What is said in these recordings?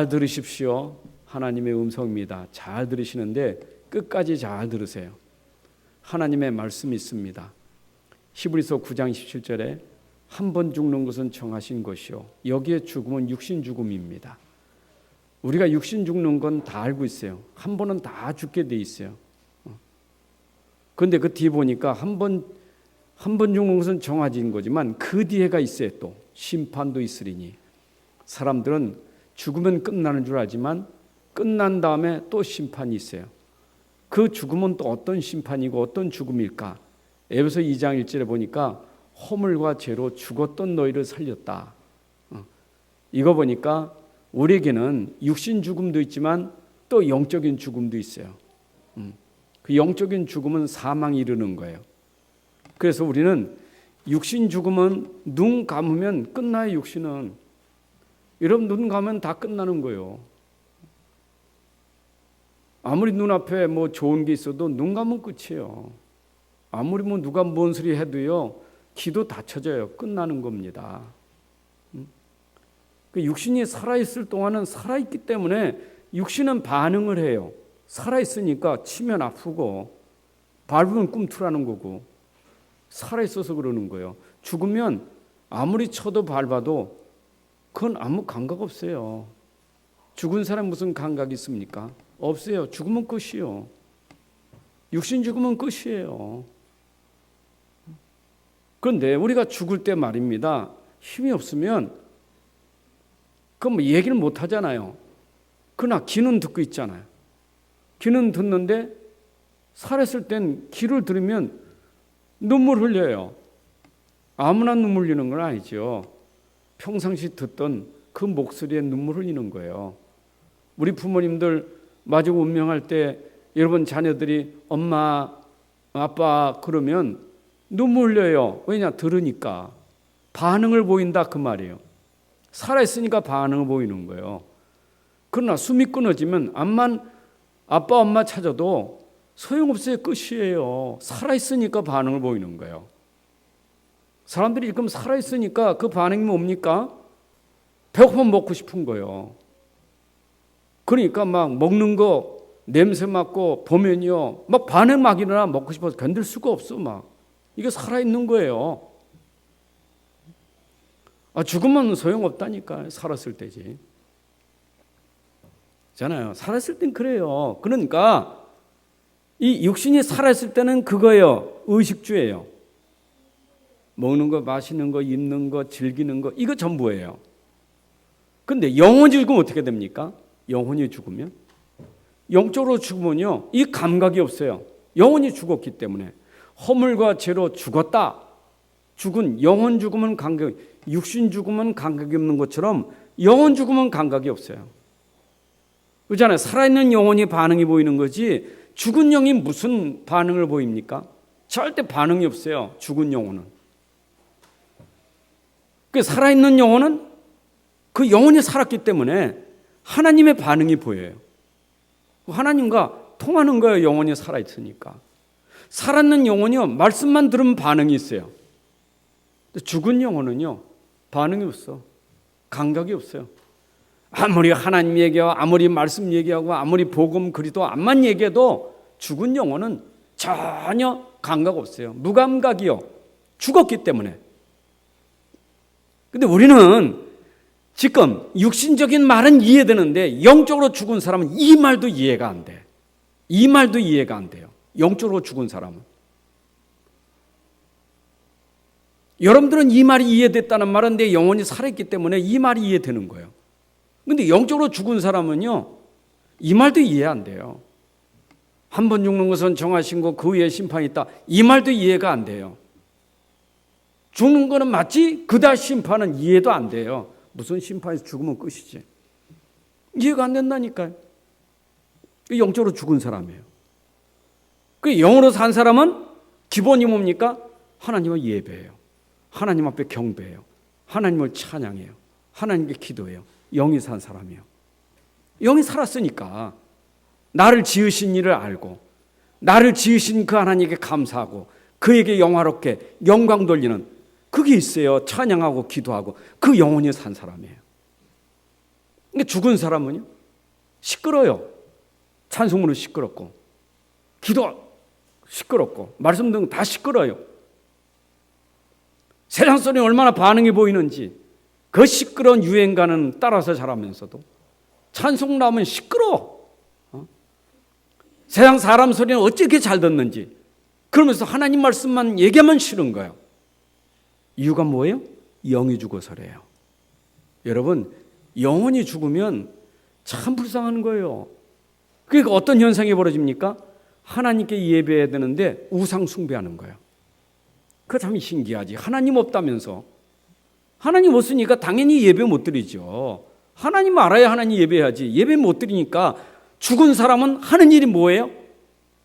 잘 들으십시오. 하나님의 음성입니다. 잘 들으시는데 끝까지 잘 들으세요. 하나님의 말씀이 있습니다. 히브리서 9장 17절에 한 번 죽는 것은 정하신 것이요 여기에 죽음은 육신 죽음입니다. 우리가 육신 죽는 건 다 알고 있어요. 한 번은 다 죽게 돼 있어요. 그런데 그 뒤에 보니까 한 번 죽는 것은 정해진 거지만 그 뒤에가 있어요. 또 심판도 있으리니. 사람들은 죽으면 끝나는 줄 알지만 끝난 다음에 또 심판이 있어요. 그 죽음은 또 어떤 심판이고 어떤 죽음일까? 에베소 2장 1절에 보니까 허물과 죄로 죽었던 너희를 살렸다. 이거 보니까 우리에게는 육신 죽음도 있지만 또 영적인 죽음도 있어요. 그 영적인 죽음은 사망에 이르는 거예요. 그래서 우리는 육신 죽음은 눈 감으면 끝나요. 육신은. 여러분 눈 감으면 다 끝나는 거예요. 아무리 눈앞에 뭐 좋은 게 있어도 눈 감으면 끝이에요. 아무리 뭐 누가 뭔 소리 해도요. 기도 닫혀져요. 끝나는 겁니다. 그 육신이 살아있을 동안은 살아있기 때문에 육신은 반응을 해요. 살아있으니까 치면 아프고 밟으면 꿈틀하는 거고 살아있어서 그러는 거예요. 죽으면 아무리 쳐도 밟아도 그건 아무 감각 없어요. 죽은 사람 무슨 감각이 있습니까? 없어요. 죽으면 끝이요. 육신 죽으면 끝이에요. 그런데 우리가 죽을 때 말입니다. 힘이 없으면 그럼 뭐 얘기를 못 하잖아요. 그러나 귀는 듣고 있잖아요. 귀는 듣는데 살았을 땐 귀를 들으면 눈물 흘려요. 아무나 눈물 흘리는 건 아니죠. 평상시 듣던 그 목소리에 눈물 흘리는 거예요. 우리 부모님들 마주 운명할 때 여러분 자녀들이 엄마, 아빠 그러면 눈물 흘려요. 왜냐? 들으니까. 반응을 보인다 그 말이에요. 살아있으니까 반응을 보이는 거예요. 그러나 숨이 끊어지면 암만 아빠 엄마 찾아도 소용없어요. 끝이에요. 살아있으니까 반응을 보이는 거예요. 사람들이 지금 살아있으니까 그 반응이 뭡니까? 배고프면 먹고 싶은 거예요. 그러니까 막 먹는 거 냄새 맡고 보면요 막 반응 막 일어나 먹고 싶어서 견딜 수가 없어. 막 이게 살아있는 거예요. 죽으면 소용없다니까. 살았을 때지. 잖아요. 살았을 땐 그래요. 그러니까 이 육신이 살았을 때는 그거예요. 의식주예요. 먹는 거, 마시는 거, 입는 거, 즐기는 거 이거 전부예요. 근데 영혼이 죽으면 어떻게 됩니까? 영혼이 죽으면 영적으로 죽으면요 이 감각이 없어요. 영혼이 죽었기 때문에 허물과 죄로 죽었다. 죽은 영혼 죽으면 감각, 육신 죽으면 감각이 없는 것처럼 영혼 죽으면 감각이 없어요. 그렇잖아요. 살아있는 영혼이 반응이 보이는 거지 죽은 영이 무슨 반응을 보입니까? 절대 반응이 없어요. 죽은 영혼은. 그 살아있는 영혼은 그 영혼이 살았기 때문에 하나님의 반응이 보여요. 하나님과 통하는 거예요. 영혼이 살아있으니까. 살았는 영혼이요 말씀만 들으면 반응이 있어요. 죽은 영혼은요 반응이 없어. 감각이 없어요. 아무리 하나님 얘기하고 아무리 말씀 얘기하고 아무리 복음 그리도 암만 얘기해도 죽은 영혼은 전혀 감각 없어요. 무감각이요. 죽었기 때문에. 근데 우리는 지금 육신적인 말은 이해되는데 영적으로 죽은 사람은 이 말도 이해가 안 돼. 이 말도 이해가 안 돼요. 영적으로 죽은 사람은. 여러분들은 이 말이 이해됐다는 말은 내 영혼이 살아있기 때문에 이 말이 이해되는 거예요. 근데 영적으로 죽은 사람은요 이 말도 이해 안 돼요. 한 번 죽는 것은 정하신 거 그 후에 심판이 있다. 이 말도 이해가 안 돼요. 죽는 거는 맞지 그다음 심판은 이해도 안 돼요. 무슨 심판에서 죽으면 끝이지. 이해가 안 된다니까요. 영적으로 죽은 사람이에요. 그 영으로 산 사람은 기본이 뭡니까? 하나님을 예배해요. 하나님 앞에 경배해요. 하나님을 찬양해요. 하나님께 기도해요. 영이 산 사람이에요. 영이 살았으니까 나를 지으신 일을 알고 나를 지으신 그 하나님께 감사하고 그에게 영화롭게 영광 돌리는 그게 있어요. 찬양하고 기도하고 그 영혼이 산 사람이에요. 그러니까 죽은 사람은요, 시끄러요. 찬송문은 시끄럽고, 기도 시끄럽고, 말씀 등 다 시끄러요. 세상 소리 얼마나 반응이 보이는지 그 시끄러운 유행가는 따라서 자라면서도 찬송 나오면 시끄러워. 세상 사람 소리는 어떻게 잘 듣는지 그러면서 하나님 말씀만 얘기하면 싫은 거예요. 이유가 뭐예요? 영이 죽어서래요. 여러분, 영혼이 죽으면 참 불쌍한 거예요. 그러니까 어떤 현상이 벌어집니까? 하나님께 예배해야 되는데 우상 숭배하는 거예요. 그거 참 신기하지. 하나님 없다면서. 하나님 없으니까 당연히 예배 못 드리죠. 하나님 알아야 하나님 예배해야지. 예배 못 드리니까 죽은 사람은 하는 일이 뭐예요?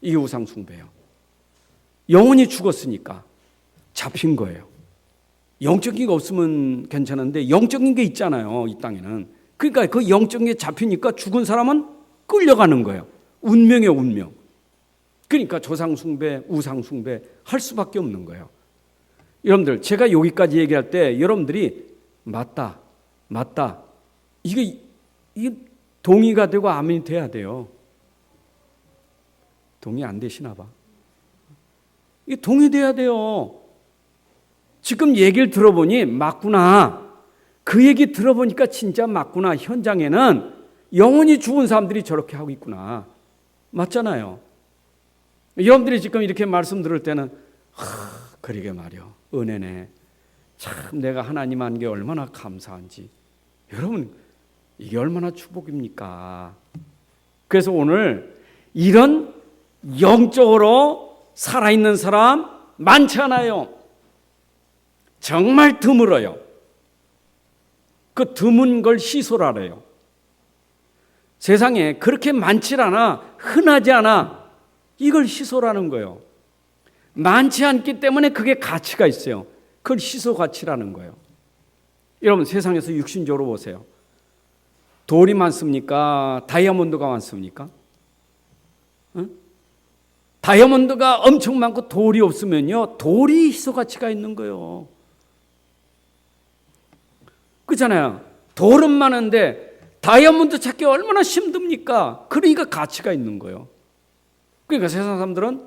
이게 우상 숭배예요. 영혼이 죽었으니까 잡힌 거예요. 영적인 게 없으면 괜찮은데 영적인 게 있잖아요, 이 땅에는. 그러니까 그 영적인 게 잡히니까 죽은 사람은 끌려가는 거예요. 운명이에요, 운명. 그러니까 조상 숭배, 우상 숭배 할 수밖에 없는 거예요. 여러분들, 제가 여기까지 얘기할 때 여러분들이 맞다, 맞다. 이게 동의가 되고 아멘이 돼야 돼요. 동의 안 되시나 봐. 이게 동의돼야 돼요. 지금 얘기를 들어보니 맞구나. 그 얘기 들어보니까 진짜 맞구나. 현장에는 영혼이 죽은 사람들이 저렇게 하고 있구나. 맞잖아요. 여러분들이 지금 이렇게 말씀 들을 때는 그러게 말이요. 은혜네. 참 내가 하나님 한 게 얼마나 감사한지. 여러분, 이게 얼마나 축복입니까? 그래서 오늘 이런 영적으로 살아있는 사람 많지 않아요. 정말 드물어요. 그 드문 걸 희소라래요. 세상에 그렇게 많지 않아, 흔하지 않아. 이걸 희소라는 거예요. 많지 않기 때문에 그게 가치가 있어요. 그걸 희소 가치라는 거예요. 여러분, 세상에서 육신적으로 보세요. 돌이 많습니까? 다이아몬드가 많습니까? 응? 다이아몬드가 엄청 많고 돌이 없으면요, 돌이 희소 가치가 있는 거예요. 그렇잖아요. 돌은 많은데 다이아몬드 찾기 얼마나 힘듭니까? 그러니까 가치가 있는 거예요. 그러니까 세상 사람들은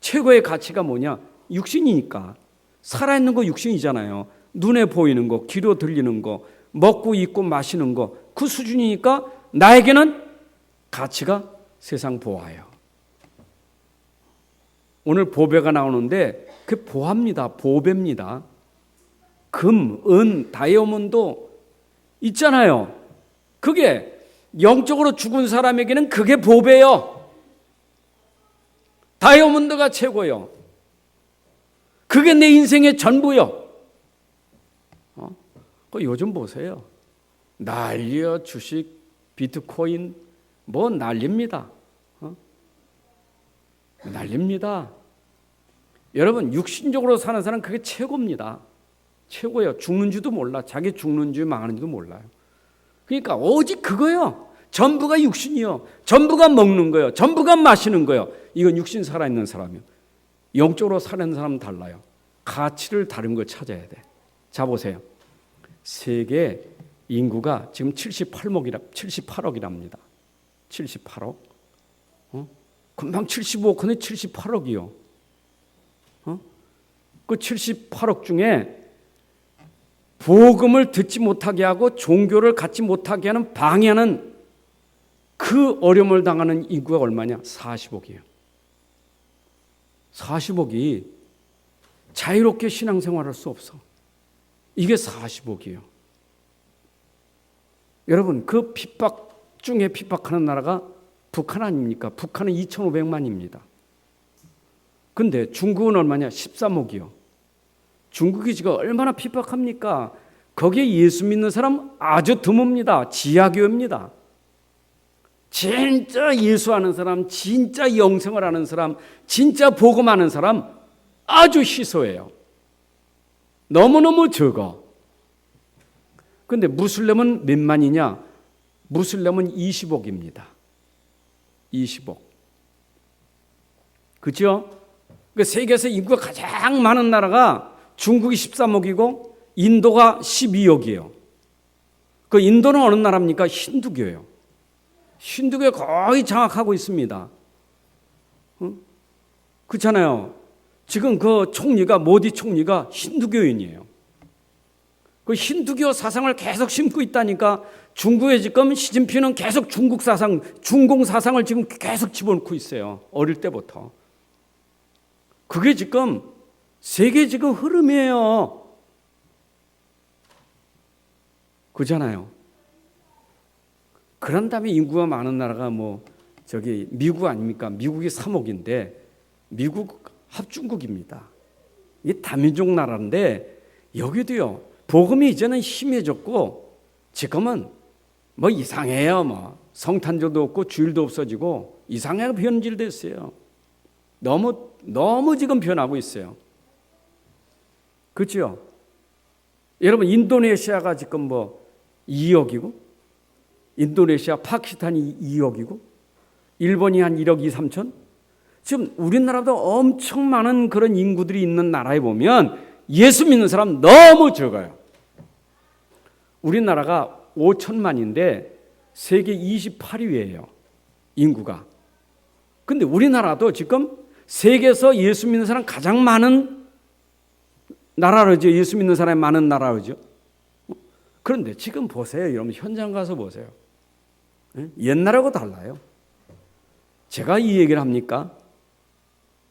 최고의 가치가 뭐냐? 육신이니까. 살아있는 거 육신이잖아요. 눈에 보이는 거, 귀로 들리는 거, 먹고 입고 마시는 거, 그 수준이니까 나에게는 가치가 세상 보화예요. 오늘 보배가 나오는데 그게 보화입니다. 보배입니다. 금, 은, 다이아몬드 있잖아요. 그게 영적으로 죽은 사람에게는 그게 보배요. 다이아몬드가 최고요. 그게 내 인생의 전부요. 요즘 보세요. 난리요. 주식, 비트코인 뭐 난립니다. 난립니다. 여러분, 육신적으로 사는 사람은 그게 최고입니다. 최고예요. 죽는 줄도 몰라. 자기 죽는 줄 망하는 줄도 몰라요. 그러니까 오직 그거요. 전부가 육신이요. 전부가 먹는 거요. 전부가 마시는 거요. 이건 육신 살아있는 사람이요. 영적으로 살아있는 사람은 달라요. 가치를 다른 걸 찾아야 돼. 자, 보세요. 세계 인구가 지금 78억이랍니다. 78억. 금방 75억인데 78억이요. 그 78억 중에 복음을 듣지 못하게 하고 종교를 갖지 못하게 하는 방해하는 그 어려움을 당하는 인구가 얼마냐? 40억이에요. 40억이 자유롭게 신앙생활할 수 없어. 이게 40억이에요. 여러분, 그 핍박 중에 핍박하는 나라가 북한 아닙니까? 북한은 2,500만입니다. 근데 중국은 얼마냐? 13억이요. 중국이 지금 얼마나 핍박합니까? 거기에 예수 믿는 사람 아주 드뭅니다. 지하교회입니다. 진짜 예수하는 사람, 진짜 영생을 하는 사람, 진짜 복음하는 사람 아주 희소해요. 너무너무 적어. 근데 무슬림은 몇만이냐? 무슬림은 20억입니다. 20억. 그렇죠? 그 세계에서 인구가 가장 많은 나라가 중국이 13억이고 인도가 12억이에요. 그 인도는 어느 나라입니까? 힌두교예요. 힌두교에 거의 장악하고 있습니다. 그렇잖아요. 지금 그 총리가 모디 총리가 힌두교인이에요. 그 힌두교 사상을 계속 심고 있다니까. 중국에 지금 시진핑은 계속 중국 사상, 중공 사상을 지금 계속 집어넣고 있어요. 어릴 때부터. 그게 지금 세계 지금 흐름이에요. 그렇잖아요. 그런 다음에 인구가 많은 나라가 미국 아닙니까? 미국이 3억인데 미국 합중국입니다. 이게 다민족 나라인데 여기도요. 복음이 이제는 심해졌고 지금은 이상해요. 성탄절도 없고 주일도 없어지고 이상하게 변질됐어요. 너무 지금 변하고 있어요. 그렇죠? 여러분 인도네시아가 지금 2억이고 인도네시아, 파키스탄이 2억이고 일본이 한 1억 2, 3천. 지금 우리나라도 엄청 많은 그런 인구들이 있는 나라에 보면 예수 믿는 사람 너무 적어요. 우리나라가 5천만인데 세계 28위예요. 인구가. 근데 우리나라도 지금 세계에서 예수 믿는 사람 가장 많은 나라로죠. 예수 믿는 사람이 많은 나라로죠. 그런데 지금 보세요. 여러분 현장 가서 보세요. 옛날하고 달라요. 제가 이 얘기를 합니까?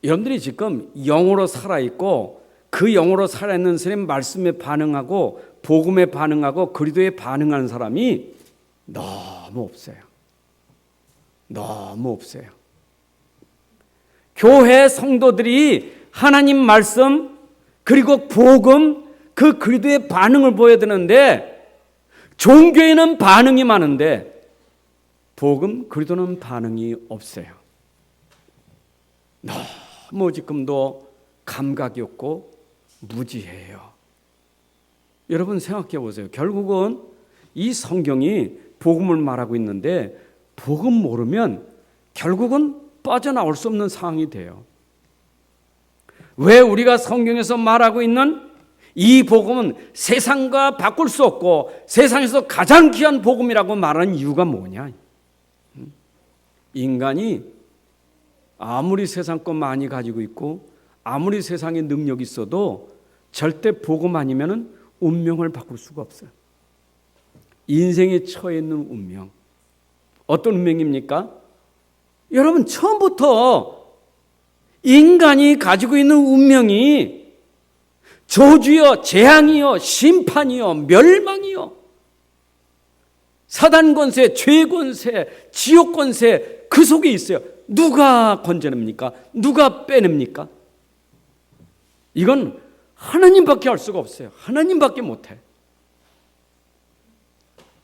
여러분들이 지금 영으로 살아있고 그 영으로 살아있는 사람의 말씀에 반응하고 복음에 반응하고 그리스도에 반응하는 사람이 너무 없어요. 너무 없어요. 교회 성도들이 하나님 말씀 그리고 복음 그 그리스도의 반응을 보여야 되는데 종교에는 반응이 많은데 복음 그리스도는 반응이 없어요. 너무 지금도 감각이 없고 무지해요. 여러분 생각해 보세요. 결국은 이 성경이 복음을 말하고 있는데 복음 모르면 결국은 빠져나올 수 없는 상황이 돼요. 왜 우리가 성경에서 말하고 있는 이 복음은 세상과 바꿀 수 없고 세상에서 가장 귀한 복음이라고 말하는 이유가 뭐냐? 인간이 아무리 세상 것 많이 가지고 있고 아무리 세상에 능력이 있어도 절대 복음 아니면은 운명을 바꿀 수가 없어요. 인생에 처해 있는 운명. 어떤 운명입니까? 여러분 처음부터 인간이 가지고 있는 운명이 저주요, 재앙이요, 심판이요, 멸망이요. 사단 권세, 죄 권세, 지옥 권세 그 속에 있어요. 누가 건져냅니까? 누가 빼냅니까? 이건 하나님밖에 할 수가 없어요. 하나님밖에 못해.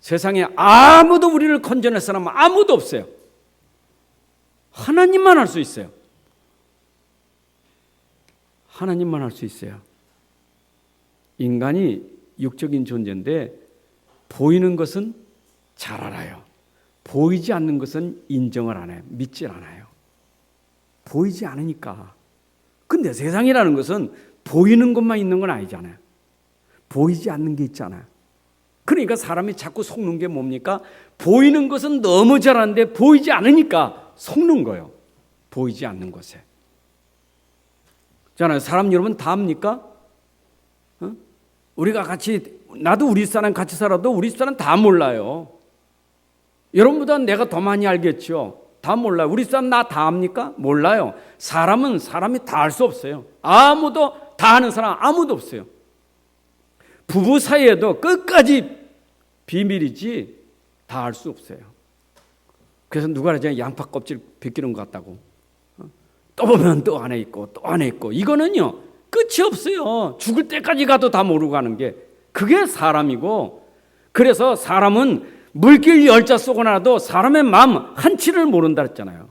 세상에 아무도 우리를 건져낼 사람은 아무도 없어요. 하나님만 할 수 있어요. 하나님만 할 수 있어요. 인간이 육적인 존재인데 보이는 것은 잘 알아요. 보이지 않는 것은 인정을 안 해요. 믿질 않아요. 보이지 않으니까. 근데 세상이라는 것은 보이는 것만 있는 건 아니잖아요. 보이지 않는 게 있잖아요. 그러니까 사람이 자꾸 속는 게 뭡니까? 보이는 것은 너무 잘하는데 보이지 않으니까 속는 거예요. 보이지 않는 것에. 잖아요. 사람 여러분 다 압니까? 우리가 같이 나도 우리 사람 같이 살아도 우리 사람 다 몰라요. 여러분보다 내가 더 많이 알겠죠. 다 몰라요. 우리 사람 나 다 압니까? 몰라요. 사람은 사람이 다 알 수 없어요. 아무도 다 아는 사람 아무도 없어요. 부부 사이에도 끝까지 비밀이지 다 알 수 없어요. 그래서 누가 그러잖아요. 양파 껍질 벗기는 것 같다고. 또 보면 또 안에 있고 또 안에 있고. 이거는요 끝이 없어요. 죽을 때까지 가도 다 모르고 가는 게 그게 사람이고. 그래서 사람은 물길 열자 속을 알아도 사람의 마음 한치를 모른다 했잖아요.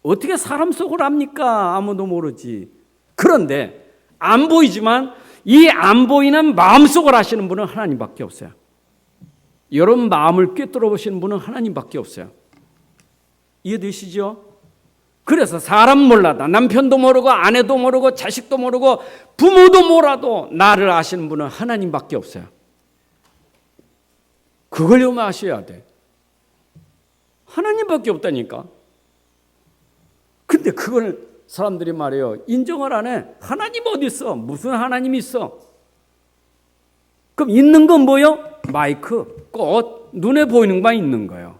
어떻게 사람 속을 압니까? 아무도 모르지. 그런데 안 보이지만 이 안 보이는 마음속을 아시는 분은 하나님밖에 없어요. 여러분 마음을 꿰뚫어 보시는 분은 하나님밖에 없어요. 이해되시죠? 그래서 사람 몰라도 남편도 모르고 아내도 모르고 자식도 모르고 부모도 몰라도 나를 아시는 분은 하나님밖에 없어요. 그걸 아셔야 돼. 하나님밖에 없다니까. 근데 그걸 사람들이 말해요. 인정을 안 해. 하나님 어디 있어? 무슨 하나님이 있어? 그럼 있는 건 뭐요? 마이크, 꽃, 눈에 보이는 것만 있는 거예요.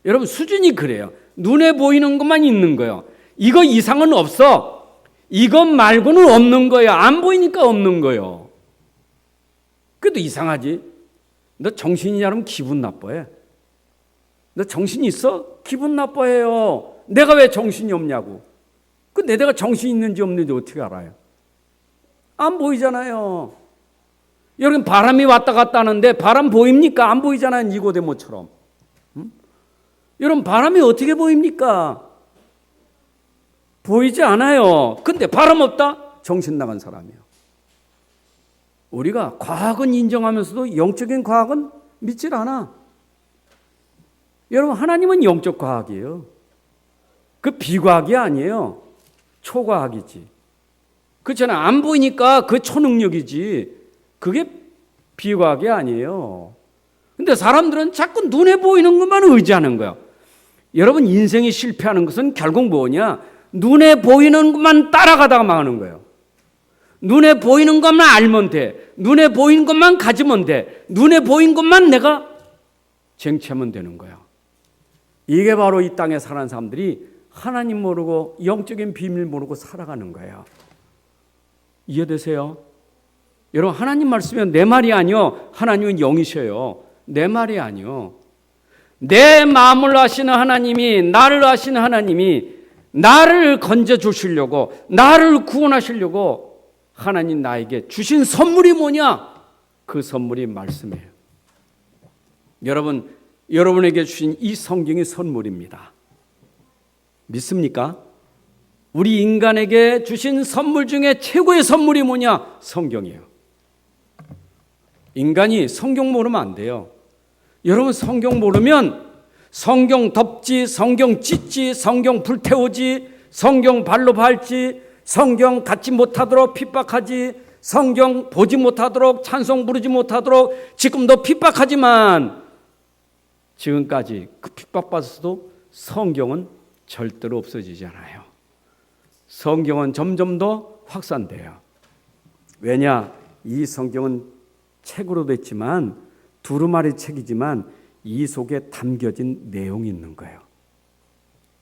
여러분 수준이 그래요. 눈에 보이는 것만 있는 거예요. 이거 이상은 없어. 이것 말고는 없는 거예요. 안 보이니까 없는 거예요. 그래도 이상하지. 너 정신이냐 그러면 기분 나빠해. 너 정신이 있어? 기분 나빠해요. 내가 왜 정신이 없냐고. 근데 내가 정신이 있는지 없는지 어떻게 알아요? 안 보이잖아요. 여러분 바람이 왔다 갔다 하는데 바람 보입니까? 안 보이잖아요. 니고데모처럼. 여러분 바람이 어떻게 보입니까? 보이지 않아요. 근데 바람 없다? 정신 나간 사람이에요. 우리가 과학은 인정하면서도 영적인 과학은 믿질 않아. 여러분 하나님은 영적 과학이에요. 그 비과학이 아니에요. 초과학이지. 그렇잖아요. 안 보이니까 그 초능력이지. 그게 비과학이 아니에요. 근데 사람들은 자꾸 눈에 보이는 것만 의지하는 거야. 여러분 인생이 실패하는 것은 결국 뭐냐? 눈에 보이는 것만 따라가다가 망하는 거예요. 눈에 보이는 것만 알면 돼. 눈에 보이는 것만 가지면 돼. 눈에 보이는 것만 내가 쟁취하면 되는 거예요. 이게 바로 이 땅에 사는 사람들이 하나님 모르고 영적인 비밀 모르고 살아가는 거예요. 이해되세요? 여러분 하나님 말씀은 내 말이 아니요. 하나님은 영이셔요. 내 말이 아니요. 내 마음을 아시는 하나님이, 나를 아시는 하나님이 나를 건져주시려고, 나를 구원하시려고 하나님 나에게 주신 선물이 뭐냐? 그 선물이 말씀이에요. 여러분, 여러분에게 주신 이 성경이 선물입니다. 믿습니까? 우리 인간에게 주신 선물 중에 최고의 선물이 뭐냐? 성경이에요. 인간이 성경 모르면 안 돼요. 여러분 성경 모르면 성경 덮지, 성경 찢지, 성경 불태우지, 성경 발로 밟지, 성경 갖지 못하도록 핍박하지, 성경 보지 못하도록 찬송 부르지 못하도록 지금도 핍박하지만 지금까지 그 핍박받았어도 성경은 절대로 없어지지 않아요. 성경은 점점 더 확산돼요. 왜냐? 이 성경은 책으로 됐지만 두루마리 책이지만 이 속에 담겨진 내용이 있는 거예요.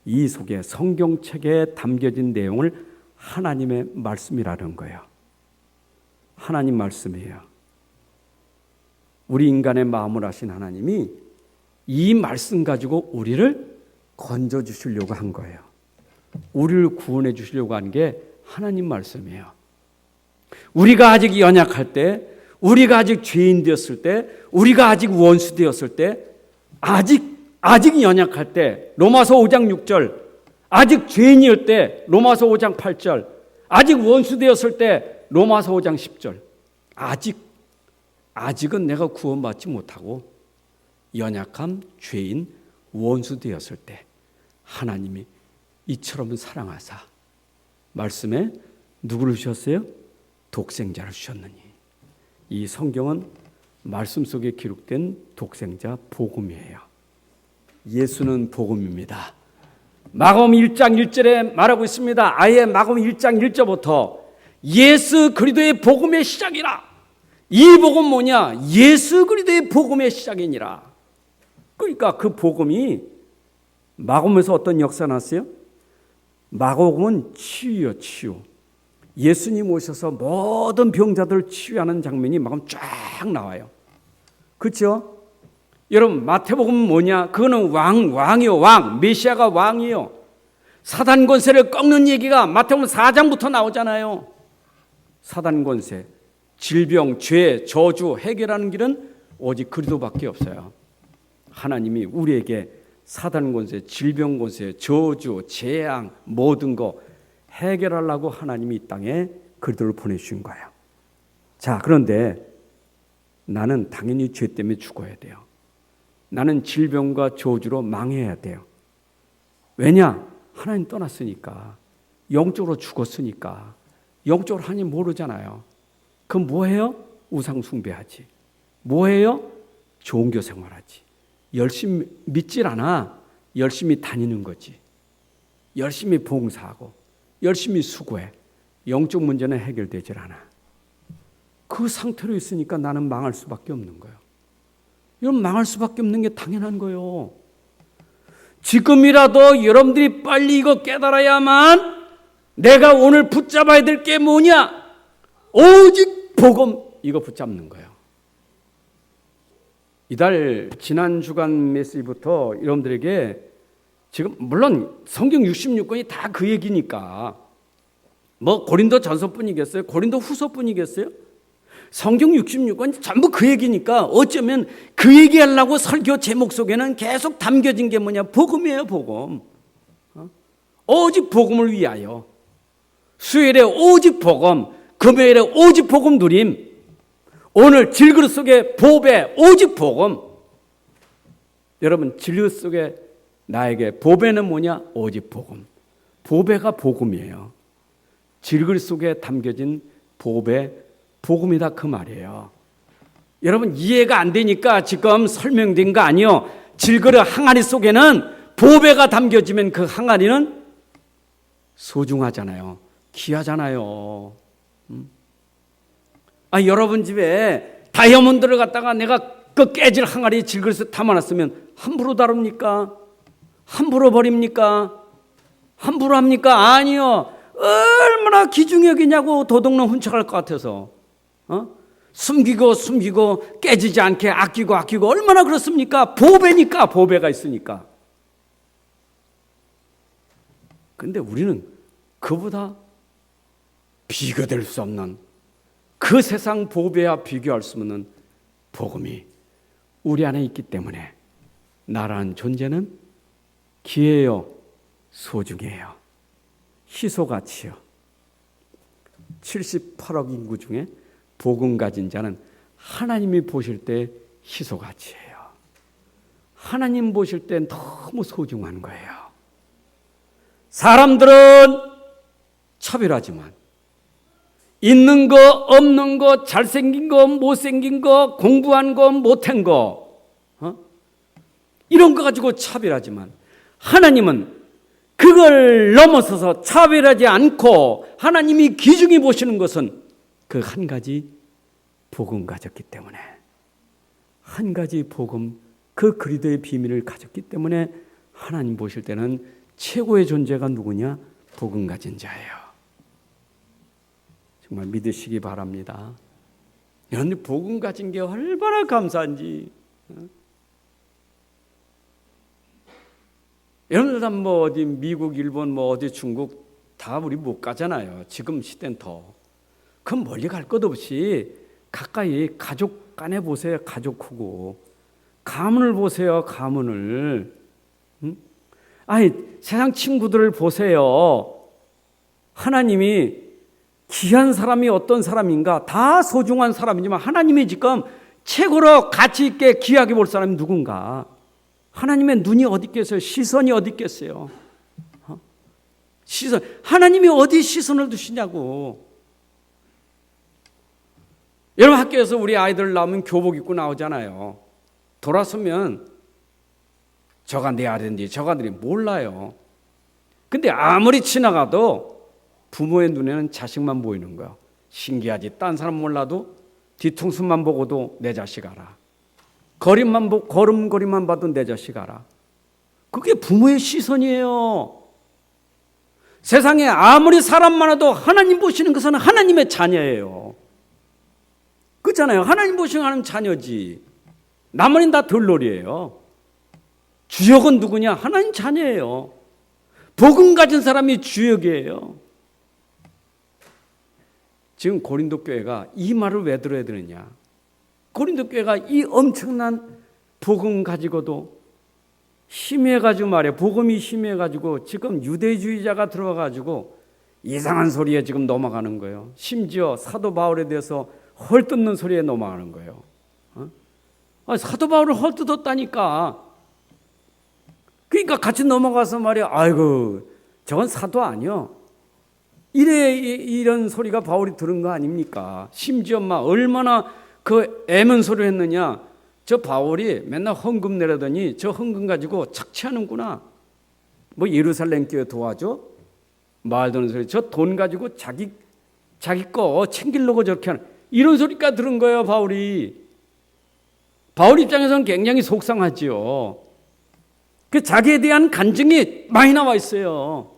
이 속에 성경책에 담겨진 내용을 하나님의 말씀이라는 거예요. 하나님 말씀이에요. 우리 인간의 마음을 아신 하나님이 이 말씀 가지고 우리를 건져주시려고 한 거예요. 우리를 구원해 주시려고 한 게 하나님 말씀이에요. 우리가 아직 연약할 때, 우리가 아직 죄인 되었을 때, 우리가 아직 원수 되었을 때, 아직 연약할 때, 로마서 5장 6절, 아직 죄인이었을 때, 로마서 5장 8절, 아직 원수 되었을 때, 로마서 5장 10절, 아직은 내가 구원받지 못하고 연약함, 죄인, 원수 되었을 때 하나님이 이처럼 사랑하사 말씀에 누구를 주셨어요? 독생자를 주셨느니. 이 성경은 말씀 속에 기록된 독생자 복음이에요. 예수는 복음입니다. 마가복음 1장 1절에 말하고 있습니다. 아예 마가복음 1장 1절부터 예수 그리스도의 복음의 시작이라. 이 복음 뭐냐? 예수 그리스도의 복음의 시작이니라. 그러니까 그 복음이 마가복음에서 어떤 역사 났어요? 마가복음은 치유요, 치유. 예수님 오셔서 모든 병자들 치유하는 장면이 마가복음 쫙 나와요. 그렇죠? 여러분 마태복음은 뭐냐? 그거는 왕이요, 왕. 메시아가 왕이요. 사단 권세를 꺾는 얘기가 마태복음 4장부터 나오잖아요. 사단 권세, 질병, 죄, 저주 해결하는 길은 오직 그리스도밖에 없어요. 하나님이 우리에게 사단 권세, 질병 권세, 저주, 재앙 모든 거 해결하려고 하나님이 이 땅에 그리스도를 보내주신 거예요. 자, 그런데 나는 당연히 죄 때문에 죽어야 돼요. 나는 질병과 저주로 망해야 돼요. 왜냐? 하나님 떠났으니까. 영적으로 죽었으니까. 영적으로 하나님 모르잖아요. 그럼 뭐해요? 우상 숭배하지. 뭐해요? 종교 생활하지. 열심히 믿질 않아. 열심히 다니는 거지. 열심히 봉사하고 열심히 수고해. 영적 문제는 해결되질 않아. 그 상태로 있으니까 나는 망할 수밖에 없는 거예요. 이건 망할 수밖에 없는 게 당연한 거예요. 지금이라도 여러분들이 빨리 이거 깨달아야만 내가 오늘 붙잡아야 될 게 뭐냐? 오직 복음, 이거 붙잡는 거예요. 이달 지난 주간 메시지부터 여러분들에게 지금 물론 성경 66권이 다 그 얘기니까 뭐 고린도 전서뿐이겠어요? 고린도 후서뿐이겠어요? 성경 66권이 전부 그 얘기니까 어쩌면 그 얘기하려고 설교 제목 속에는 계속 담겨진 게 뭐냐? 복음이에요, 복음. 오직 복음을 위하여. 수요일에 오직 복음, 금요일에 오직 복음 누림, 오늘 질그릇 속에 보배 오직 복음. 여러분, 질그릇 속에 나에게 보배는 뭐냐? 오직 복음. 보배가 복음이에요. 질그릇 속에 담겨진 보배, 복음이다 그 말이에요. 여러분, 이해가 안 되니까 지금 설명된 거 아니요. 질그릇 항아리 속에는 보배가 담겨지면 그 항아리는 소중하잖아요. 귀하잖아요. 여러분 집에 다이아몬드를 갖다가 내가 그 깨질 항아리에 질그릇에 담아놨으면 함부로 다룹니까? 함부로 버립니까? 함부로 합니까? 아니요. 얼마나 귀중히 여기냐고 도둑놈 훔쳐갈 것 같아서 숨기고 깨지지 않게 아끼고 얼마나 그렇습니까? 보배니까, 보배가 있으니까. 근데 우리는 그보다 비교될 수 없는 그 세상 보배와 비교할 수 없는 복음이 우리 안에 있기 때문에 나라는 존재는 귀해요, 소중해요, 희소가치요. 78억 인구 중에 복음 가진 자는 하나님이 보실 때 희소가치예요. 하나님 보실 때 너무 소중한 거예요. 사람들은 차별하지만 있는 거 없는 거, 잘생긴 거 못생긴 거, 공부한 거 못한 거, 이런 거 가지고 차별하지만 하나님은 그걸 넘어서서 차별하지 않고 하나님이 귀중히 보시는 것은 그 한 가지 복음 가졌기 때문에, 한 가지 복음, 그 그리스도의 비밀을 가졌기 때문에 하나님 보실 때는 최고의 존재가 누구냐? 복음 가진 자예요. 정말 믿으시기 바랍니다. 여러분, 복음 가진 게 얼마나 감사한지. 여러분들 뭐 어디 미국, 일본, 뭐 어디 중국 다 우리 못 가잖아요. 지금 시대는 더. 그럼 멀리 갈 것 없이 가까이 가족 간에 보세요. 가족 크고 가문을 보세요. 가문을. 세상 친구들을 보세요. 하나님이 귀한 사람이 어떤 사람인가? 다 소중한 사람이지만 하나님이 지금 최고로 가치 있게 귀하게 볼 사람이 누군가? 하나님의 눈이 어디 있겠어요? 시선이 어디 있겠어요? 시선. 하나님이 어디 시선을 두시냐고. 여러분, 학교에서 우리 아이들 나오면 교복 입고 나오잖아요. 돌아서면 저가 내 아들인지 저가 들이 몰라요. 근데 아무리 지나가도 부모의 눈에는 자식만 보이는 거야. 신기하지. 딴 사람 몰라도 뒤통수만 보고도 내 자식 알아. 걸음걸이만 봐도 내 자식 알아. 그게 부모의 시선이에요. 세상에 아무리 사람 많아도 하나님 보시는 것은 하나님의 자녀예요. 그렇잖아요. 하나님 보시는 하나님 자녀지. 나머지는 다 들놀이에요. 주역은 누구냐? 하나님 자녀예요. 복음 가진 사람이 주역이에요. 지금 고린도 교회가 이 말을 왜 들어야 되느냐? 고린도 교회가 이 엄청난 복음 가지고도 심해가지고 말이에요. 복음이 심해가지고 지금 유대주의자가 들어와가지고 이상한 소리에 지금 넘어가는 거예요. 심지어 사도 바울에 대해서 헐뜯는 소리에 넘어가는 거예요. 사도 바울을 헐뜯었다니까. 그러니까 같이 넘어가서 말이야. 아이고, 저건 사도 아니요. 이런 소리가 바울이 들은 거 아닙니까? 심지어 막 얼마나 그 애면 소리를 했느냐. 저 바울이 맨날 헌금 내려더니 저 헌금 가지고 착취하는구나. 뭐 예루살렘 교회 도와줘? 말도 안 되는 소리. 저 돈 가지고 자기 거 챙기려고 저렇게 하는 이런 소리까지 들은 거예요, 바울이. 바울 입장에서는 굉장히 속상하지요. 그 자기에 대한 간증이 많이 나와 있어요.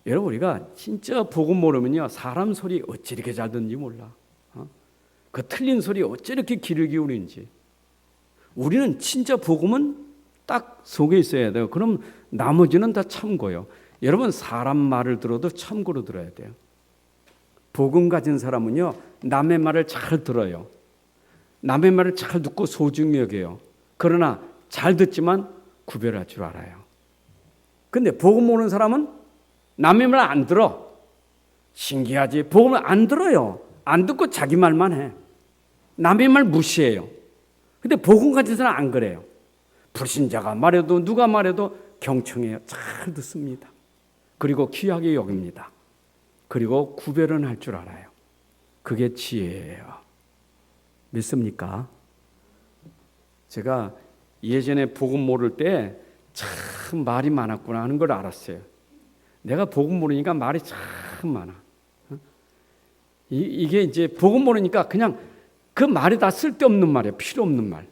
여러분, 우리가 진짜 복음 모르면요, 사람 소리 어찌 이렇게 잘 듣는지 몰라. 그 틀린 소리 어찌 이렇게 귀를 기울이는지. 우리는 진짜 복음은 딱 속에 있어야 돼요. 그럼 나머지는 다 참고요. 여러분, 사람 말을 들어도 참고로 들어야 돼요. 복음 가진 사람은요, 남의 말을 잘 들어요. 남의 말을 잘 듣고 소중히 여겨요. 그러나 잘 듣지만 구별할 줄 알아요. 근데 복음 모르는 사람은 남의 말 안 들어. 신기하지? 복음을 안 들어요. 안 듣고 자기 말만 해. 남의 말 무시해요. 근데 복음 가진 사람은 안 그래요. 불신자가 말해도 누가 말해도 경청해요. 잘 듣습니다. 그리고 귀하게 여깁니다. 그리고 구별은 할 줄 알아요. 그게 지혜예요. 믿습니까? 제가 예전에 복음 모를 때 참 말이 많았구나 하는 걸 알았어요. 내가 복음 모르니까 말이 참 많아. 이게 이제 복음 모르니까 그냥 그 말이 다 쓸데없는 말이에요. 필요 없는 말.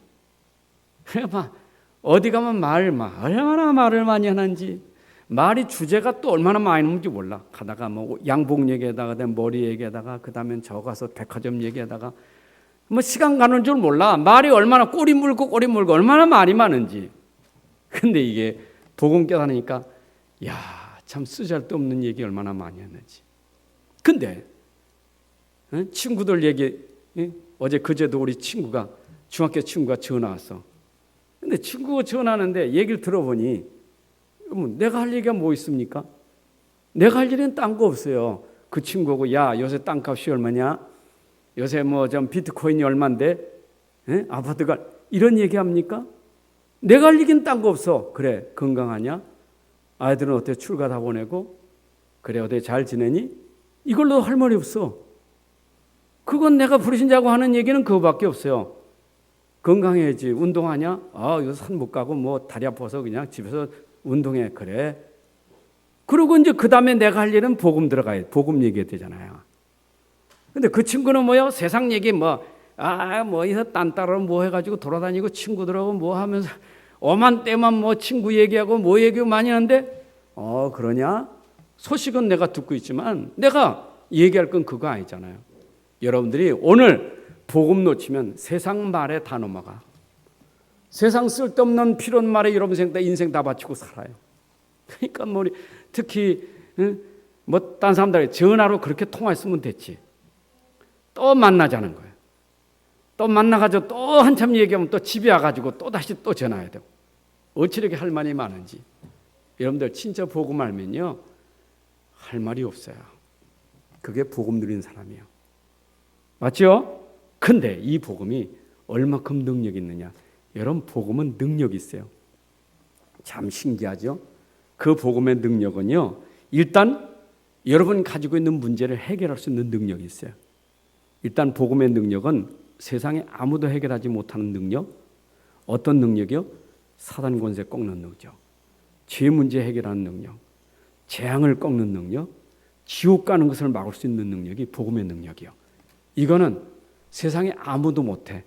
막 어디 가면 얼마나 말을 많이 하는지, 말이 주제가 또 얼마나 많이 나오는지 몰라. 가다가 뭐 양복 얘기하다가 머리 얘기하다가 그 다음엔 저 가서 백화점 얘기하다가 뭐 시간 가는 줄 몰라. 말이 얼마나 꼬리 물고 얼마나 말이 많은지. 근데 이게 복음 깨달으니까 야, 참 쓰잘데없는 얘기 얼마나 많이 했는지. 근데 친구들 얘기, 어제 그제도 우리 중학교 친구가 전화 왔어. 근데 친구가 전화하는데 얘기를 들어보니 내가 할 얘기가 뭐 있습니까? 내가 할 일은 딴 거 없어요. 그 친구하고 야, 요새 땅값이 얼마냐? 요새 뭐 좀 비트코인이 얼만데? 아파트가 이런 얘기합니까? 내가 할 얘기는 딴 거 없어. 그래, 건강하냐? 아이들은 어때? 출가 다 보내고? 그래, 어때? 잘 지내니? 이걸로 할 말이 없어. 그건 내가 불신자고 하는 얘기는 그거밖에 없어요. 건강해야지. 운동하냐? 요새 산 못 가고 뭐 다리 아파서 그냥 집에서 운동해. 그래. 그리고 이제 그 다음에 내가 할 일은 복음 들어가야 돼. 복음 얘기해야 되잖아요. 근데 그 친구는 뭐요? 세상 얘기 이서 딴 따라 뭐 해가지고 돌아다니고 친구들하고 뭐 하면서 엄한 때만 뭐 친구 얘기하고 뭐 얘기 많이 하는데 그러냐? 소식은 내가 듣고 있지만 내가 얘기할 건 그거 아니잖아요. 여러분들이 오늘 복음 놓치면 세상 말에 다 넘어가. 세상 쓸데없는 필요한 말에 여러분 인생 다 바치고 살아요. 그러니까 뭐 특히 뭐 딴 사람들 전화로 그렇게 통화했으면 됐지. 또 만나자는 거예요. 또 만나가지고 또 한참 얘기하면 또 집에 와가지고 또 다시 또 전화해야 되고. 어찌 이렇게 할 말이 많은지. 여러분들 진짜 복음 알면요, 할 말이 없어요. 그게 복음 누린 사람이에요. 맞죠? 근데 이 복음이 얼마큼 능력이 있느냐. 여러분, 복음은 능력이 있어요. 참 신기하죠? 그 복음의 능력은요, 일단 여러분이 가지고 있는 문제를 해결할 수 있는 능력이 있어요. 일단 복음의 능력은 세상에 아무도 해결하지 못하는 능력. 어떤 능력이요? 사단 권세 꺾는 능력, 죄 문제 해결하는 능력, 재앙을 꺾는 능력, 지옥 가는 것을 막을 수 있는 능력이 복음의 능력이요. 이거는 세상에 아무도 못해.